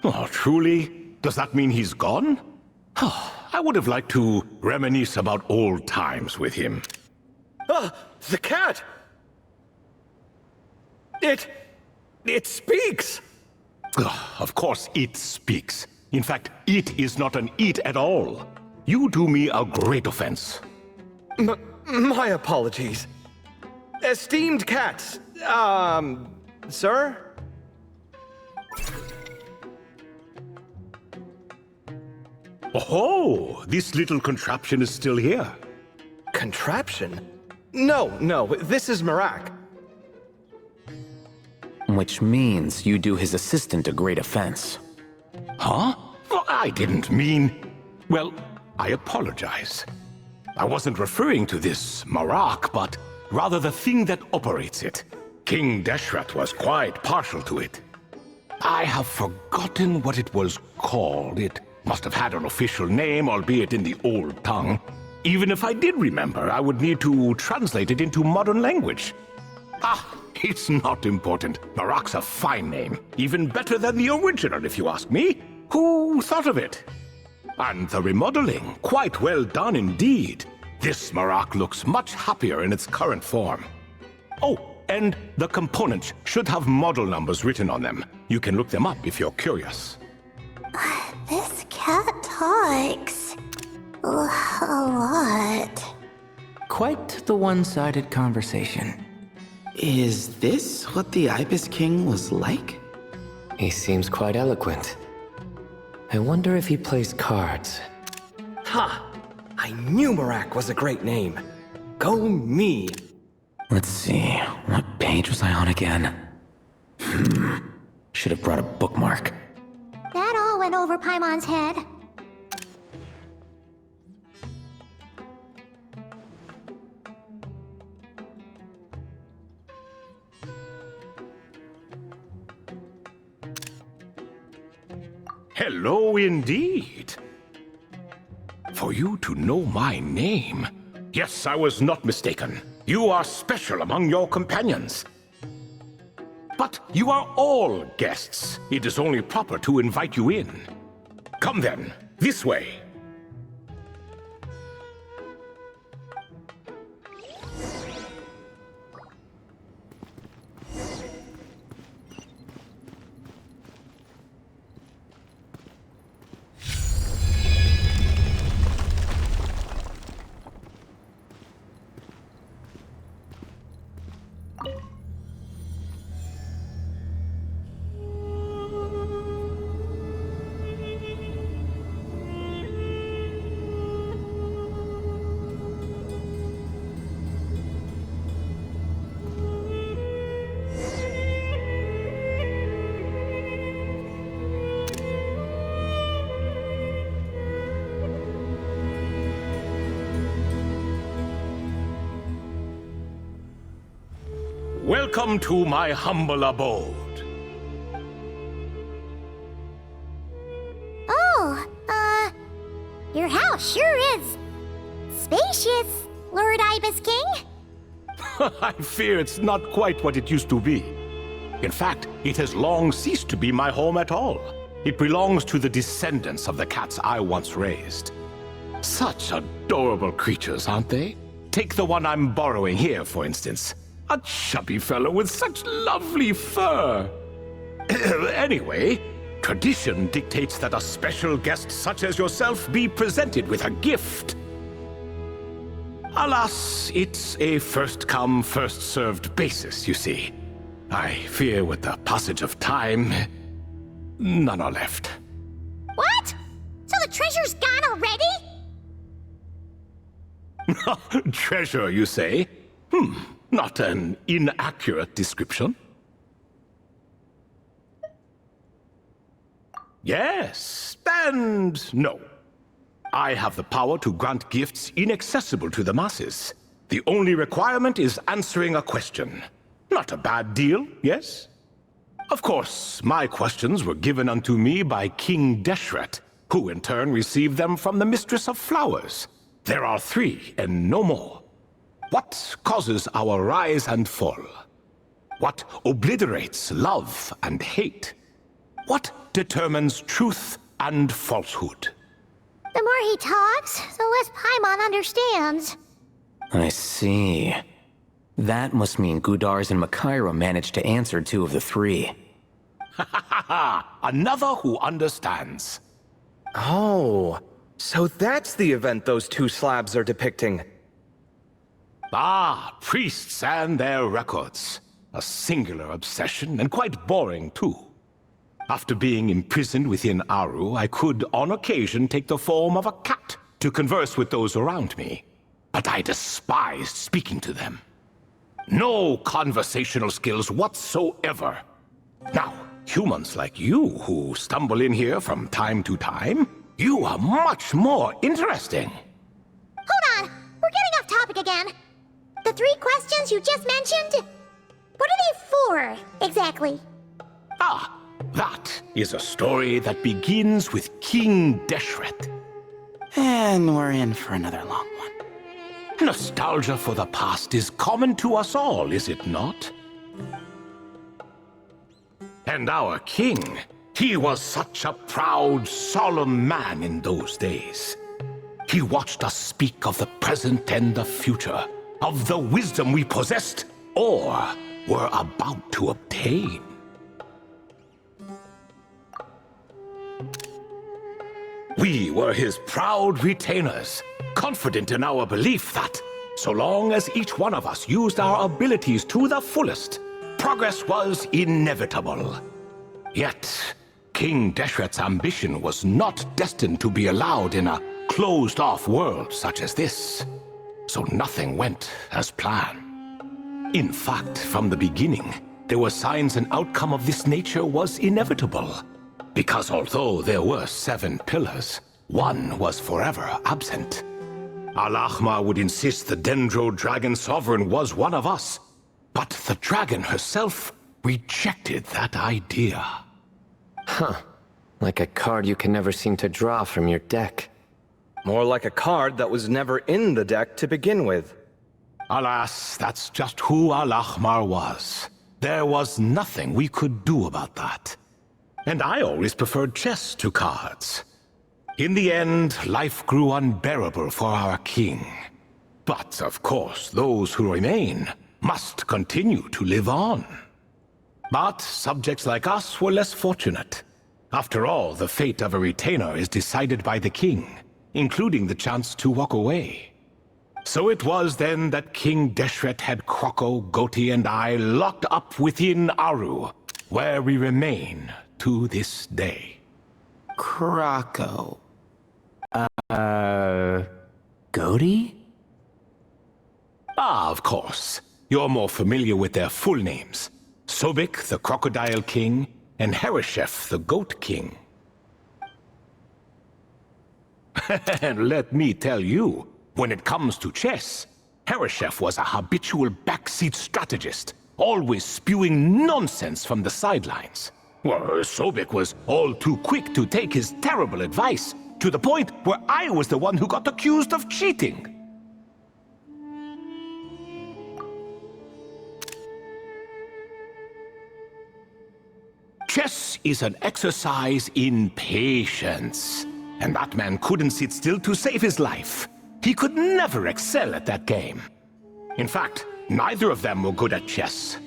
Oh, truly? Does that mean he's gone? I would have liked to reminisce about old times with him. Ah, the cat! It speaks! Of course it speaks. In fact, it is not an it at all. You do me a great offense. My apologies. Esteemed cats, sir? Oh, this little contraption is still here. Contraption? No, this is Marak. Which means you do his assistant a great offense. Huh? Well, I didn't mean... Well, I apologize. I wasn't referring to this Marak, but rather the thing that operates it. King Deshret was quite partial to it. I have forgotten what it was called. It must have had an official name, albeit in the old tongue. Even if I did remember, I would need to translate it into modern language. It's not important. Marak's a fine name. Even better than the original, if you ask me. Who thought of it? And the remodeling, quite well done indeed. This Marak looks much happier in its current form. Oh, and the components should have model numbers written on them. You can look them up if you're curious. This cat talks a lot. Quite the one-sided conversation. Is this what the Ibis King was like? He seems quite eloquent. I wonder if he plays cards. Ha! I knew Marak was a great name. Go me! Let's see, what page was I on again? Should have brought a bookmark. That all went over Paimon's head. Hello indeed. For you to know my name. Yes, I was not mistaken. You are special among your companions. But you are all guests. It is only proper to invite you in. Come then, this way. Welcome to my humble abode. Oh, your house sure is spacious, Lord Ibis King. I fear it's not quite what it used to be. In fact, it has long ceased to be my home at all. It belongs to the descendants of the cats I once raised. Such adorable creatures, aren't they? Take the one I'm borrowing here, for instance. A chubby fellow with such lovely fur. Anyway, tradition dictates that a special guest such as yourself be presented with a gift. Alas, it's a first-come, first-served basis, you see. I fear with the passage of time, none are left. What? So the treasure's gone already? Treasure, you say? Not an inaccurate description. Yes, and no. I have the power to grant gifts inaccessible to the masses. The only requirement is answering a question. Not a bad deal, yes? Of course, my questions were given unto me by King Deshret, who in turn received them from the Mistress of Flowers. There are 3, and no more. What causes our rise and fall? What obliterates love and hate? What determines truth and falsehood? The more he talks, the less Paimon understands. I see. That must mean Gudars and Makaira managed to answer 2 of the 3. Another who understands. Oh, so that's the event those 2 slabs are depicting. Ah, priests and their records. A singular obsession, and quite boring too. After being imprisoned within Aru, I could, on occasion, take the form of a cat to converse with those around me. But I despised speaking to them. No conversational skills whatsoever. Now, humans like you who stumble in here from time to time, you are much more interesting. Hold on, we're getting off topic again. The 3 questions you just mentioned? What are they for, exactly? Ah, that is a story that begins with King Deshret. And we're in for another long one. Nostalgia for the past is common to us all, is it not? And our king, he was such a proud, solemn man in those days. He watched us speak of the present and the future, of the wisdom we possessed or were about to obtain. We were his proud retainers, confident in our belief that, so long as each one of us used our abilities to the fullest, progress was inevitable. Yet, King Deshret's ambition was not destined to be allowed in a closed-off world such as this. So nothing went as planned. In fact, from the beginning, there were signs an outcome of this nature was inevitable. Because although there were 7 pillars, one was forever absent. Al-Ahmar would insist the Dendro Dragon Sovereign was one of us, but the dragon herself rejected that idea. Huh. Like a card you can never seem to draw from your deck. More like a card that was never in the deck to begin with. Alas, that's just who Al-Ahmar was. There was nothing we could do about that. And I always preferred chess to cards. In the end, life grew unbearable for our king. But, of course, those who remain must continue to live on. But subjects like us were less fortunate. After all, the fate of a retainer is decided by the king, including the chance to walk away. So it was then that King Deshret had Kroko, Goti, and I locked up within Aru, where we remain to this day. Kroko. Goti? Ah, of course. You're more familiar with their full names. Sobek, the Crocodile King, and Hereshef, the Goat King. And let me tell you, when it comes to chess, Hereshef was a habitual backseat strategist, always spewing nonsense from the sidelines. Well, Sobek was all too quick to take his terrible advice, to the point where I was the one who got accused of cheating. Chess is an exercise in patience, and that man couldn't sit still to save his life. He could never excel at that game. In fact, neither of them were good at chess.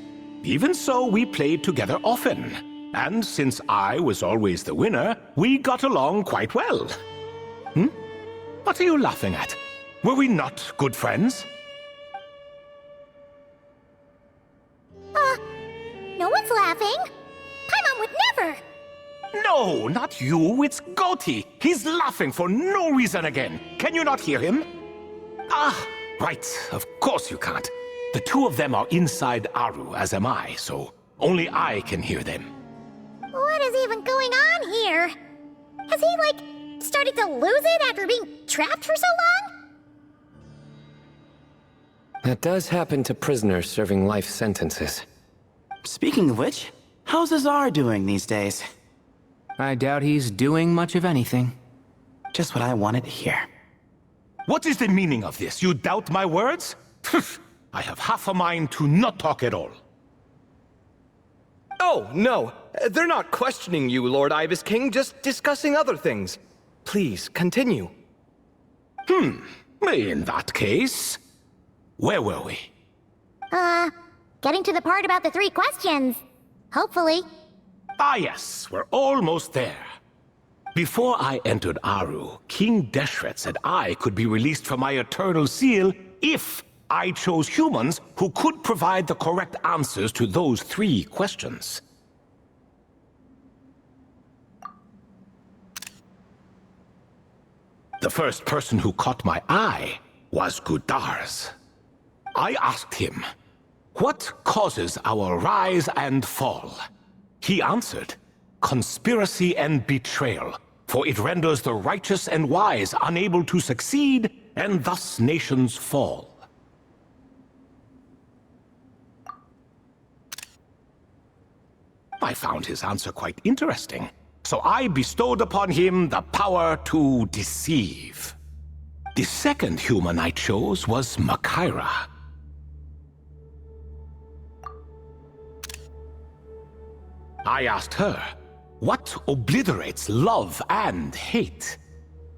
Even so, we played together often, and since I was always the winner, we got along quite well. What are you laughing at? Were we not good friends? No one's laughing. Paimon would never. No, not you, it's Goti. He's laughing for no reason again. Can you not hear him? Ah, right, of course you can't. The two of them are inside Aru, as am I, so only I can hear them. What is even going on here? Has he, started to lose it after being trapped for so long? That does happen to prisoners serving life sentences. Speaking of which, how's Azar doing these days? I doubt he's doing much of anything. Just what I wanted to hear. What is the meaning of this? You doubt my words? I have half a mind to not talk at all. Oh, no. They're not questioning you, Lord Ibis King, just discussing other things. Please, continue. In that case, where were we? Getting to the part about the 3 questions. Hopefully. Ah yes, we're almost there. Before I entered Aru, King Deshret said I could be released from my eternal seal if I chose humans who could provide the correct answers to those 3 questions. The first person who caught my eye was Gudars. I asked him, "What causes our rise and fall?" He answered, "Conspiracy and betrayal, for it renders the righteous and wise unable to succeed, and thus nations fall." I found his answer quite interesting, so I bestowed upon him the power to deceive. The second human I chose was Makaira. I asked her, "What obliterates love and hate?"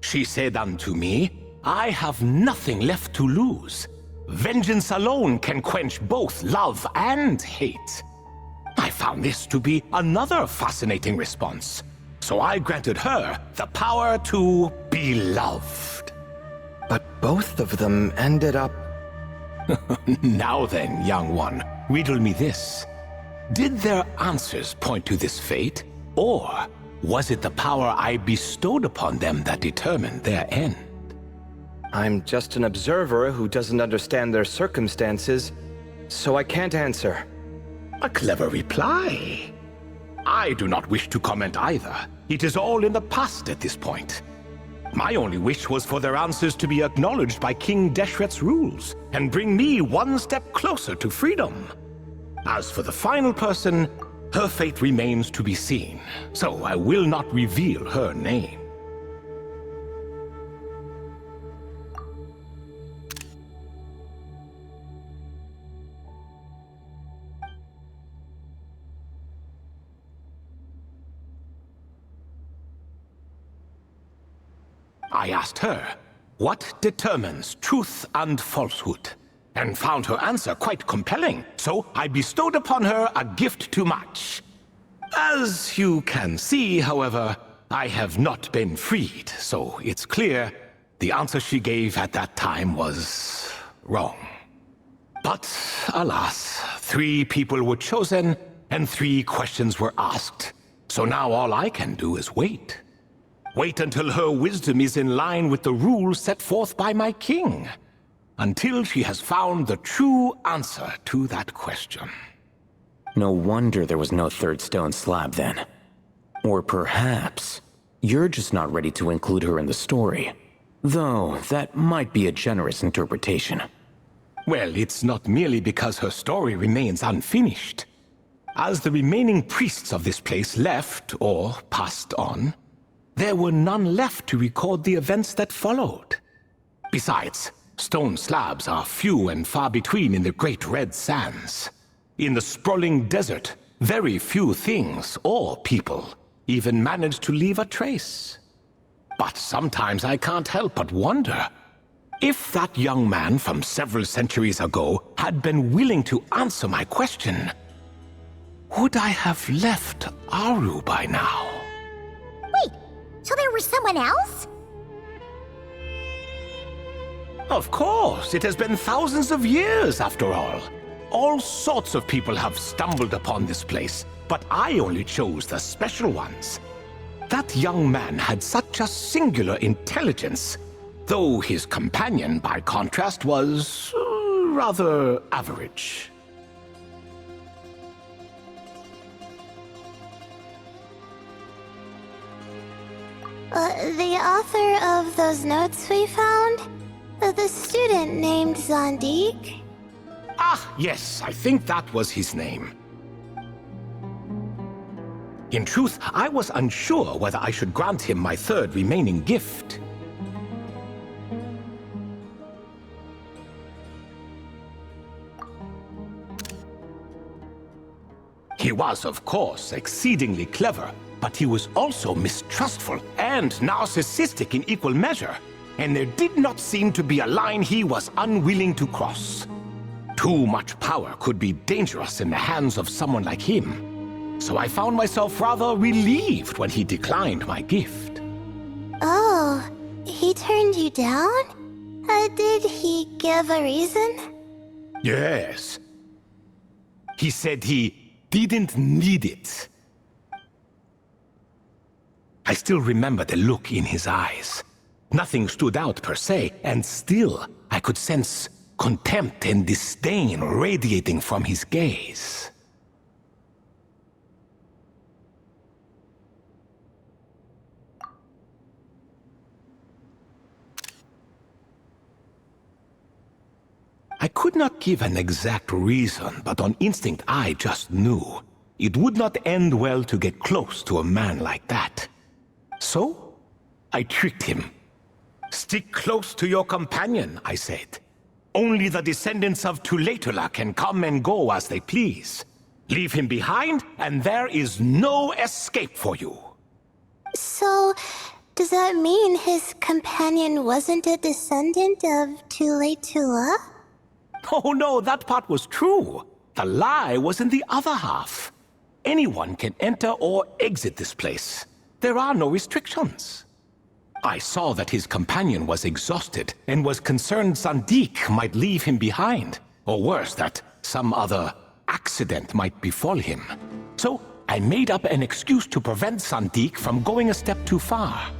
She said unto me, "I have nothing left to lose. Vengeance alone can quench both love and hate." I found this to be another fascinating response, so I granted her the power to be loved. But both of them ended up... Now then, young one, riddle me this. Did their answers point to this fate, or was it the power I bestowed upon them that determined their end? I'm just an observer who doesn't understand their circumstances, so I can't answer. A clever reply. I do not wish to comment either. It is all in the past at this point. My only wish was for their answers to be acknowledged by King Deshret's rules, and bring me one step closer to freedom. As for the final person, her fate remains to be seen, so I will not reveal her name. I asked her, "What determines truth and falsehood?" and found her answer quite compelling, so I bestowed upon her a gift to match. As you can see, however, I have not been freed, so it's clear the answer she gave at that time was wrong. But alas, 3 people were chosen and 3 questions were asked, so now all I can do is wait. Wait until her wisdom is in line with the rules set forth by my king. Until she has found the true answer to that question. No wonder there was no 3rd stone slab then. Or perhaps you're just not ready to include her in the story. Though, that might be a generous interpretation. Well, it's not merely because her story remains unfinished. As the remaining priests of this place left, or passed on, there were none left to record the events that followed. Besides, stone slabs are few and far between in the Great Red Sands. In the sprawling desert, very few things or people even manage to leave a trace. But sometimes I can't help but wonder, if that young man from several centuries ago had been willing to answer my question, would I have left Aru by now? Wait, so there was someone else? Of course, it has been thousands of years after all. All sorts of people have stumbled upon this place, but I only chose the special ones. That young man had such a singular intelligence, though his companion, by contrast, was rather average. The author of those notes we found? The student named Zandik? Ah, yes, I think that was his name. In truth, I was unsure whether I should grant him my third remaining gift. He was, of course, exceedingly clever, but he was also mistrustful and narcissistic in equal measure, and there did not seem to be a line he was unwilling to cross. Too much power could be dangerous in the hands of someone like him. So I found myself rather relieved when he declined my gift. Oh, he turned you down? Did he give a reason? Yes. He said he didn't need it. I still remember the look in his eyes. Nothing stood out per se, and still I could sense contempt and disdain radiating from his gaze. I could not give an exact reason, but on instinct I just knew. It would not end well to get close to a man like that. So, I tricked him. Stick close to your companion, I said. Only the descendants of Tuletula can come and go as they please. Leave him behind, and there is no escape for you. So, does that mean his companion wasn't a descendant of Tuletula? Oh no, that part was true. The lie was in the other half. Anyone can enter or exit this place. There are no restrictions. I saw that his companion was exhausted and was concerned Zandik might leave him behind, or worse, that some other accident might befall him. So I made up an excuse to prevent Zandik from going a step too far.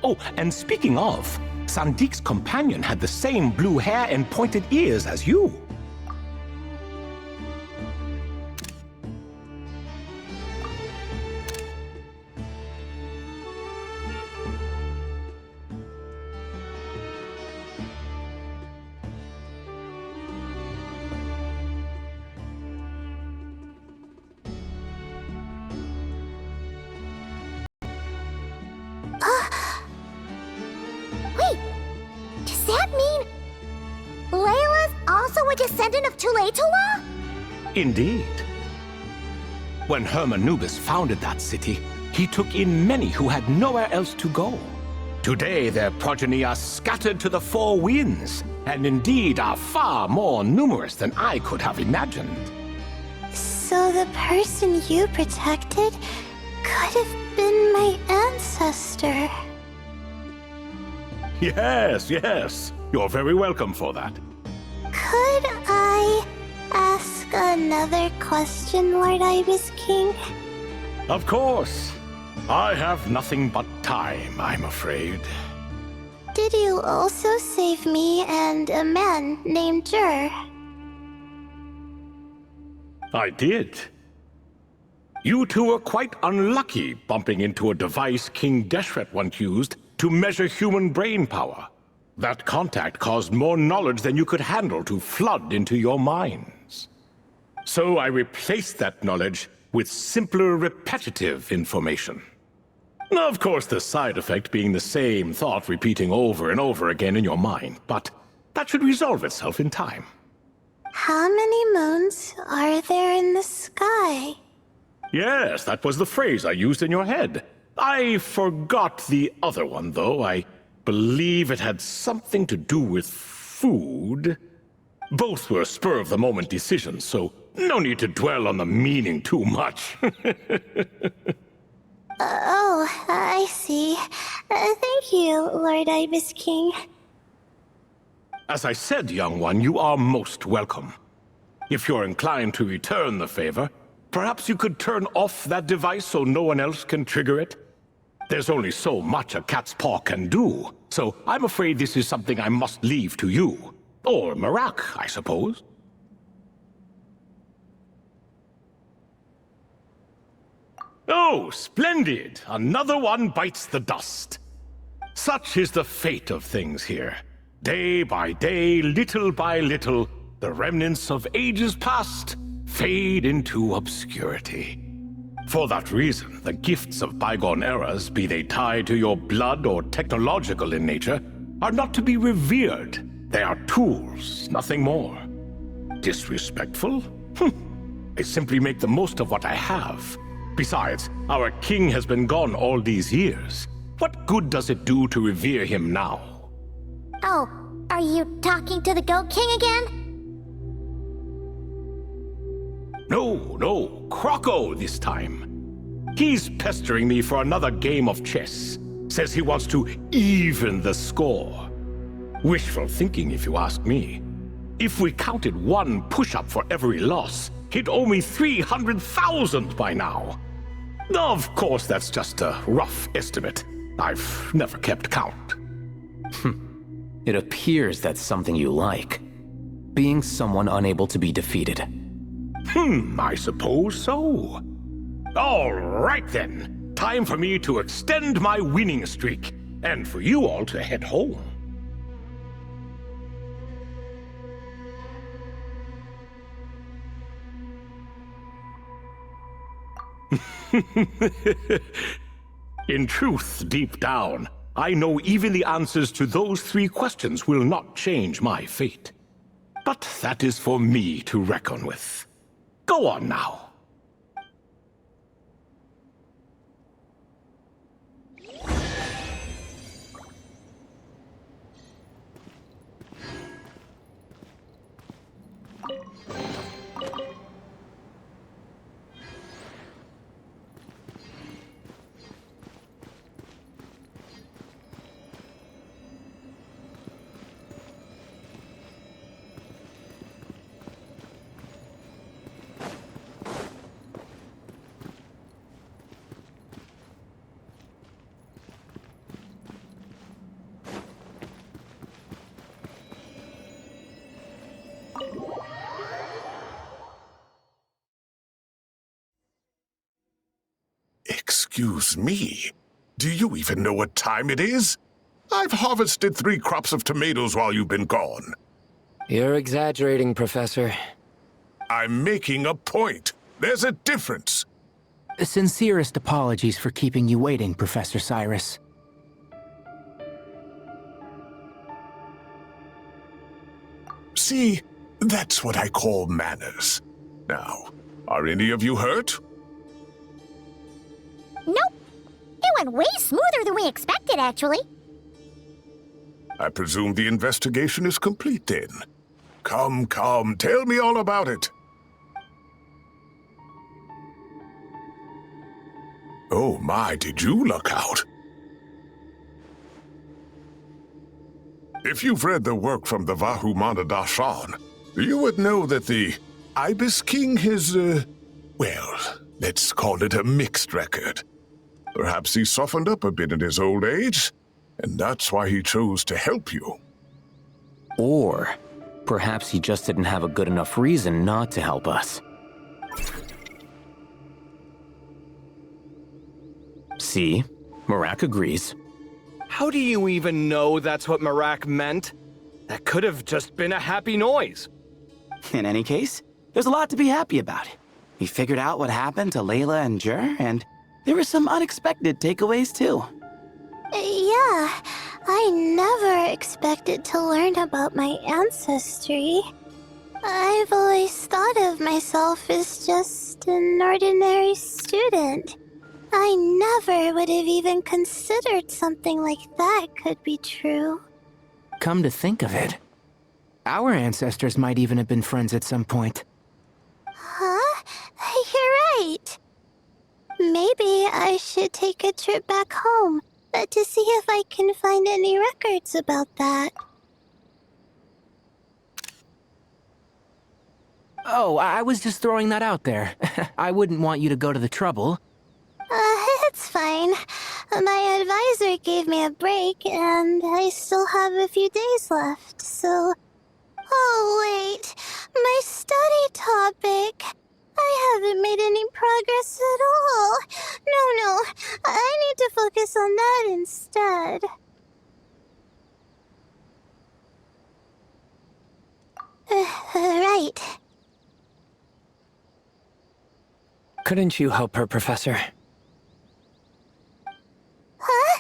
Oh, and speaking of, Sandik's companion had the same blue hair and pointed ears as you. Wait, does that mean Layla's also a descendant of Tuletula? Indeed. When Hermanubis founded that city, he took in many who had nowhere else to go. Today their progeny are scattered to the four winds, and indeed are far more numerous than I could have imagined. So the person you protected could have been my ancestor. Yes, yes. You're very welcome for that. Could I ask another question, Lord Ibis King? Of course. I have nothing but time, I'm afraid. Did you also save me and a man named Jur? I did. You two were quite unlucky bumping into a device King Deshret once used to measure human brain power. That contact caused more knowledge than you could handle to flood into your minds. So I replaced that knowledge with simpler, repetitive information. Of course, the side effect being the same thought repeating over and over again in your mind, but that should resolve itself in time. How many moons are there in the sky? Yes, that was the phrase I used in your head. I forgot the other one, though. I believe it had something to do with food. Both were spur-of-the-moment decisions, so no need to dwell on the meaning too much. Oh, I see. Thank you, Lord Ibis King. As I said, young one, you are most welcome. If you're inclined to return the favor, perhaps you could turn off that device so no one else can trigger it? There's only so much a cat's paw can do, so I'm afraid this is something I must leave to you. Or Marak, I suppose. Oh, splendid! Another one bites the dust. Such is the fate of things here. Day by day, little by little, the remnants of ages past fade into obscurity. For that reason, the gifts of bygone eras, be they tied to your blood or technological in nature, are not to be revered. They are tools, nothing more. Disrespectful? I simply make the most of what I have. Besides, our king has been gone all these years. What good does it do to revere him now? Oh, are you talking to the Goat King again? No, Croco this time. He's pestering me for another game of chess. Says he wants to even the score. Wishful thinking, if you ask me. If we counted one push-up for every loss, he'd owe me 300,000 by now. Of course, that's just a rough estimate. I've never kept count. It appears that's something you like. Being someone unable to be defeated. I suppose so. All right then. Time for me to extend my winning streak, and for you all to head home. In truth, deep down, I know even the answers to those 3 questions will not change my fate. But that is for me to reckon with. Go on now. Excuse me, do you even know what time it is? I've harvested 3 crops of tomatoes while you've been gone. You're exaggerating, Professor. I'm making a point. There's a difference. Sincerest apologies for keeping you waiting, Professor Cyrus. See, that's what I call manners. Now, are any of you hurt? Nope. It went way smoother than we expected, actually. I presume the investigation is complete then. Come, tell me all about it. Oh my, did you luck out? If you've read the work from the Vahumana Dashan, you would know that the Ibis King has, well, let's call it a mixed record. Perhaps he softened up a bit in his old age, and that's why he chose to help you. Or perhaps he just didn't have a good enough reason not to help us. See? Marak agrees. How do you even know that's what Marak meant? That could have just been a happy noise. In any case, there's a lot to be happy about. We figured out what happened to Layla and Jur, and there were some unexpected takeaways too. Yeah, I never expected to learn about my ancestry. I've always thought of myself as just an ordinary student. I never would have even considered something like that could be true. Come to think of it, our ancestors might even have been friends at some point. Huh? You're right. Maybe I should take a trip back home to see if I can find any records about that. Oh, I was just throwing that out there. I wouldn't want you to go to the trouble. It's fine. My advisor gave me a break, and I still have a few days left, so... Oh, wait. My study topic. I haven't made any progress at all. No. I need to focus on that instead. Right. Couldn't you help her, Professor? Huh?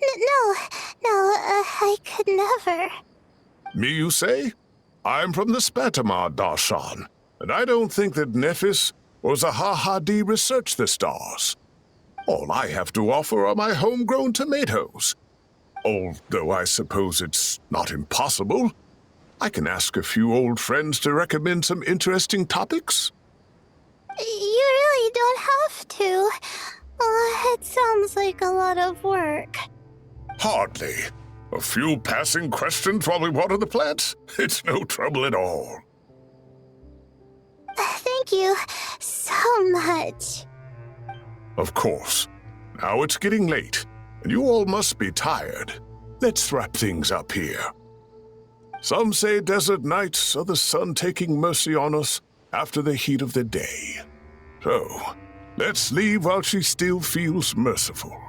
No, I could never. Me, you say? I'm from the Spatamar Darshan, and I don't think that Nephis or Zahahadi researched the stars. All I have to offer are my homegrown tomatoes. Although I suppose it's not impossible. I can ask a few old friends to recommend some interesting topics. You really don't have to. It sounds like a lot of work. Hardly. A few passing questions while we water the plants? It's no trouble at all. Thank you so much. Of course. Now it's getting late, and you all must be tired. Let's wrap things up here. Some say desert nights are the sun taking mercy on us after the heat of the day. So, let's leave while she still feels merciful.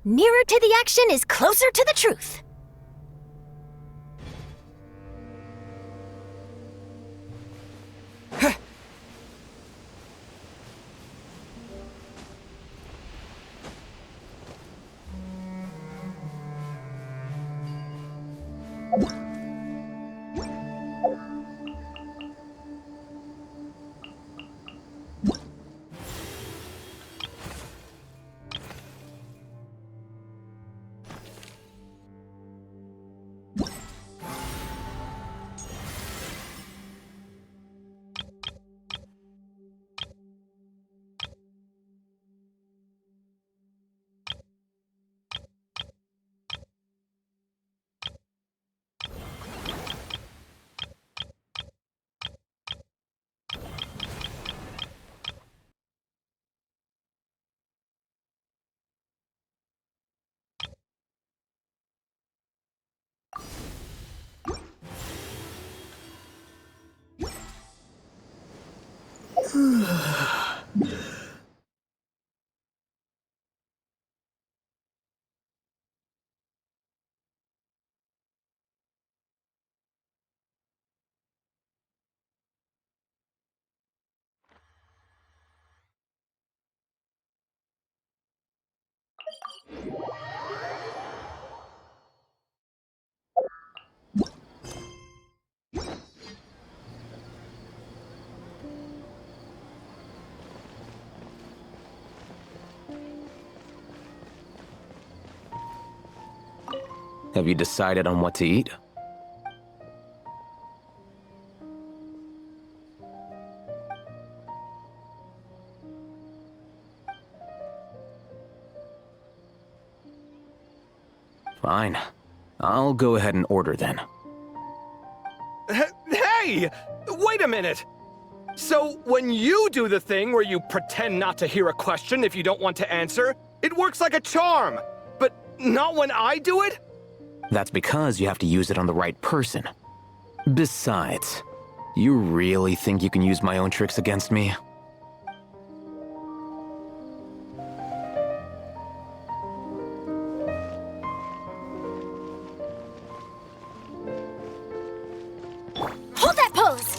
Nearer to the action is closer to the truth. Have you decided on what to eat? Fine. I'll go ahead and order then. Hey! Wait a minute! So, when you do the thing where you pretend not to hear a question if you don't want to answer, it works like a charm! But not when I do it? That's because you have to use it on the right person. Besides, you really think you can use my own tricks against me? Hold that pose!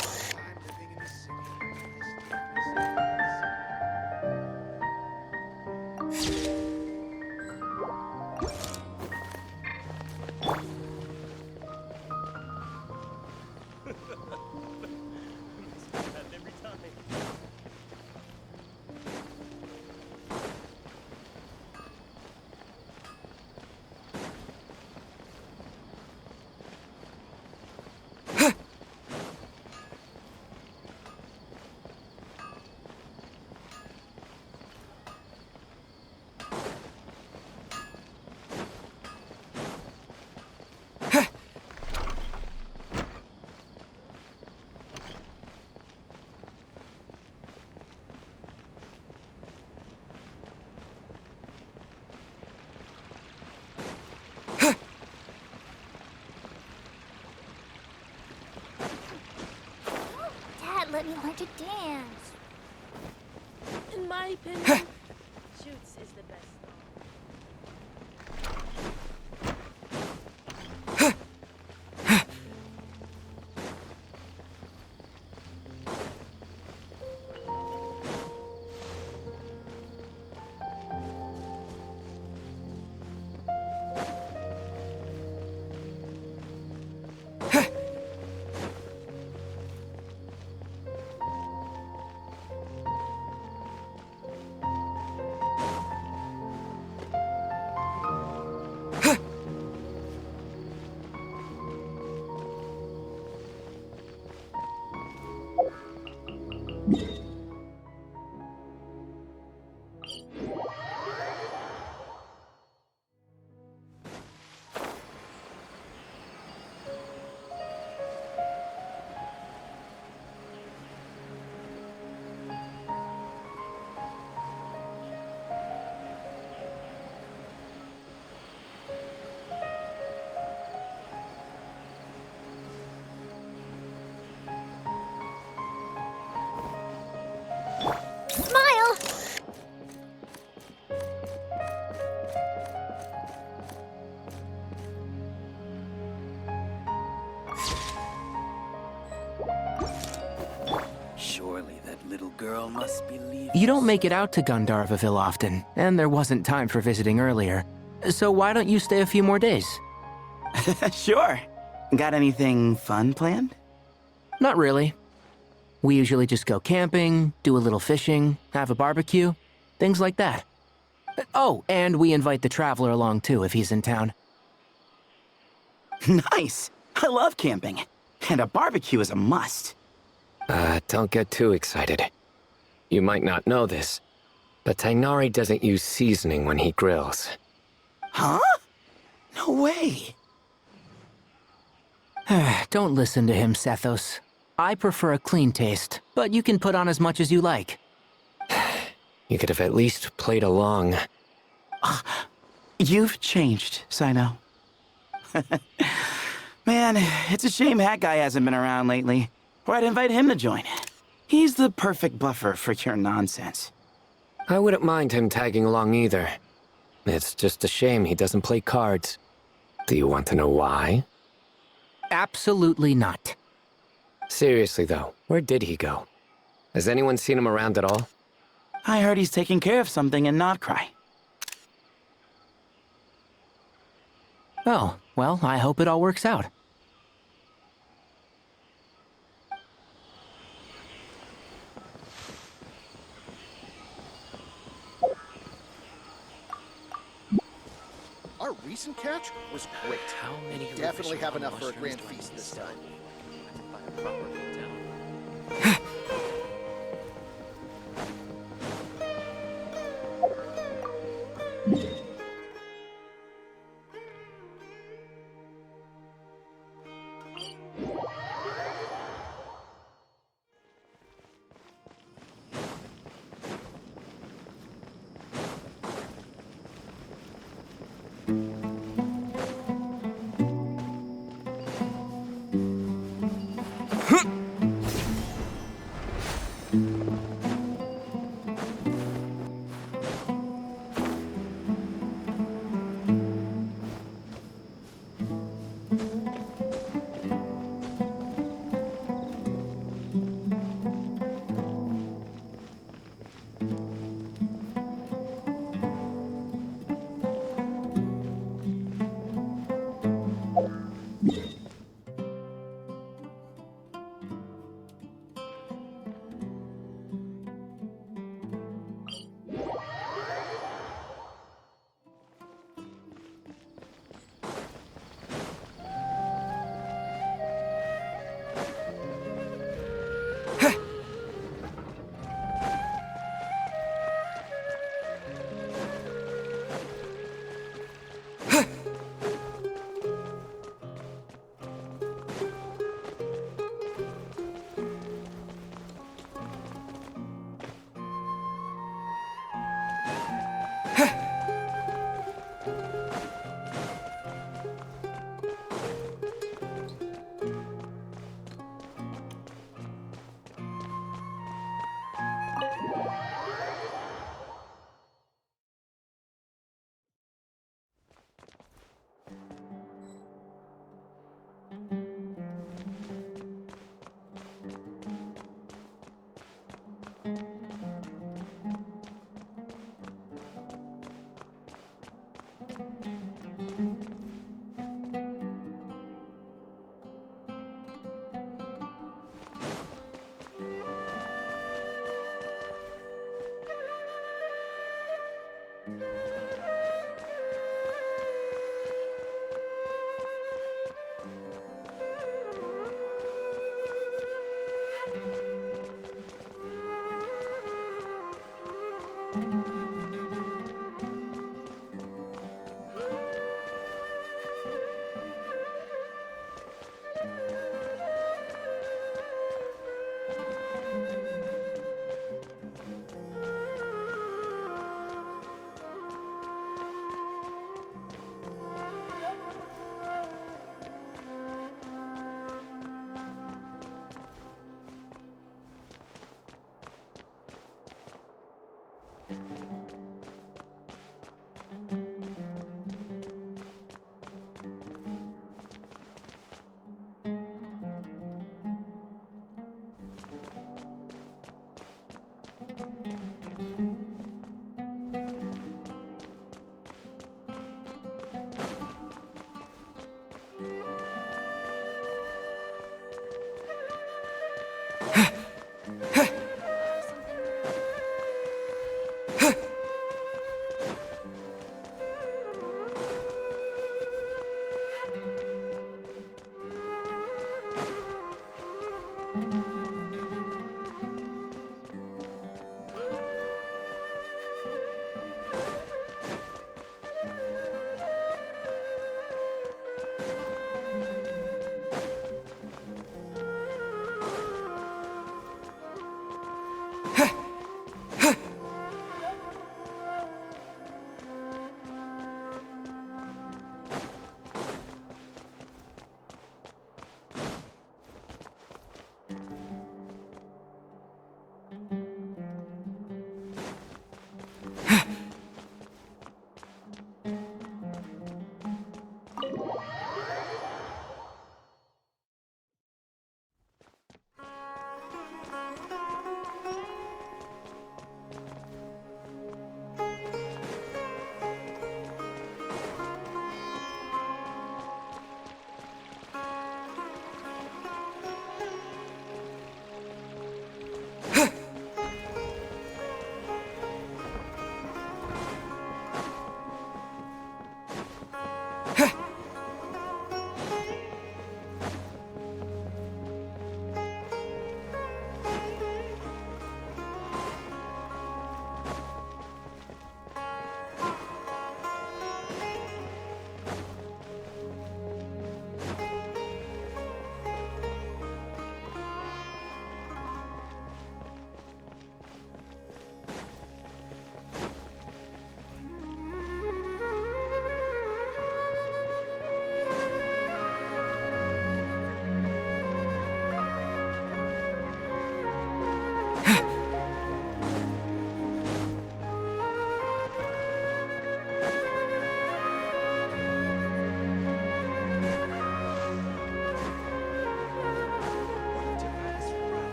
Dad, let me learn to dance. In my opinion, Shoots is the best. Smile! Surely that little girl must be leaving. You don't make it out to Gandharvaville often, and there wasn't time for visiting earlier. So why don't you stay a few more days? Sure. Got anything fun planned? Not really. We usually just go camping, do a little fishing, have a barbecue, things like that. Oh, and we invite the traveler along too if he's in town. Nice! I love camping. And a barbecue is a must. Don't get too excited. You might not know this, but Tainari doesn't use seasoning when he grills. Huh? No way. Don't listen to him, Sethos. I prefer a clean taste, but you can put on as much as you like. You could have at least played along. You've changed, Sino. Man, it's a shame Hat Guy hasn't been around lately. Or I'd invite him to join. He's the perfect buffer for your nonsense. I wouldn't mind him tagging along either. It's just a shame he doesn't play cards. Do you want to know why? Absolutely not. Seriously though, where did he go? Has anyone seen him around at all? I heard he's taking care of something in Nod-Krai. Oh, well, I hope it all works out. Our recent catch was great. How many Definitely have enough for a grand feast this time.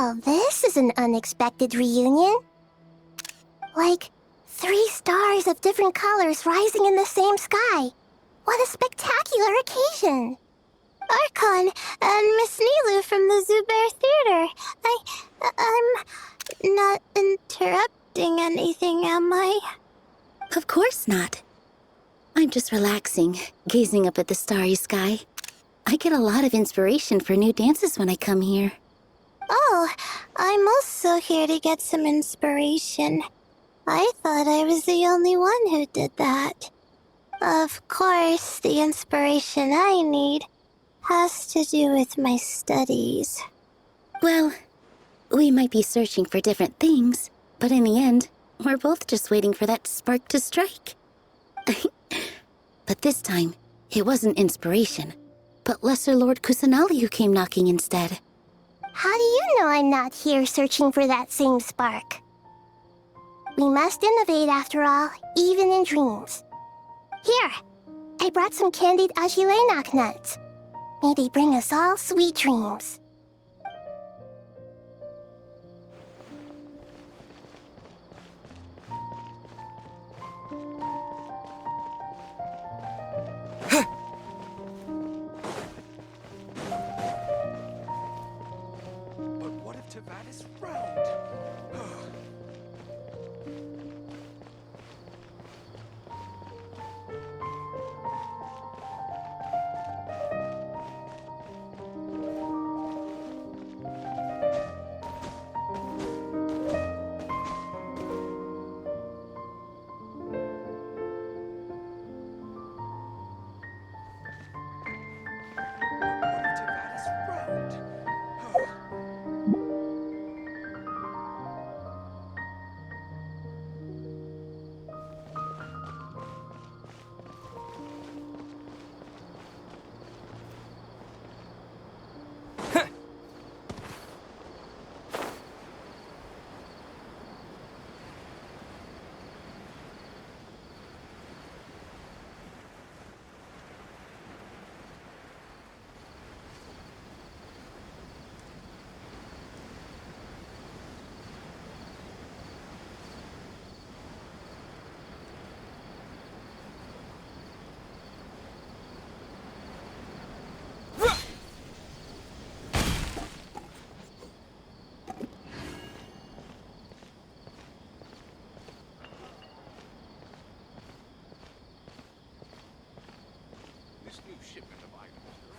Well, this is an unexpected reunion. Like, 3 stars of different colors rising in the same sky. What a spectacular occasion! Archon and Miss Nilu from the Zubair Theater. I'm not interrupting anything, am I? Of course not. I'm just relaxing, gazing up at the starry sky. I get a lot of inspiration for new dances when I come here. Oh, I'm also here to get some inspiration. I thought I was the only one who did that. Of course, the inspiration I need has to do with my studies. Well, we might be searching for different things, but in the end, we're both just waiting for that spark to strike. But this time, it wasn't inspiration, but Lesser Lord Kusanali who came knocking instead. How do you know I'm not here searching for that same spark? We must innovate after all, even in dreams. Here, I brought some candied ajilenak nuts. May they bring us all sweet dreams. But what if Tavad is round? This new shipment of items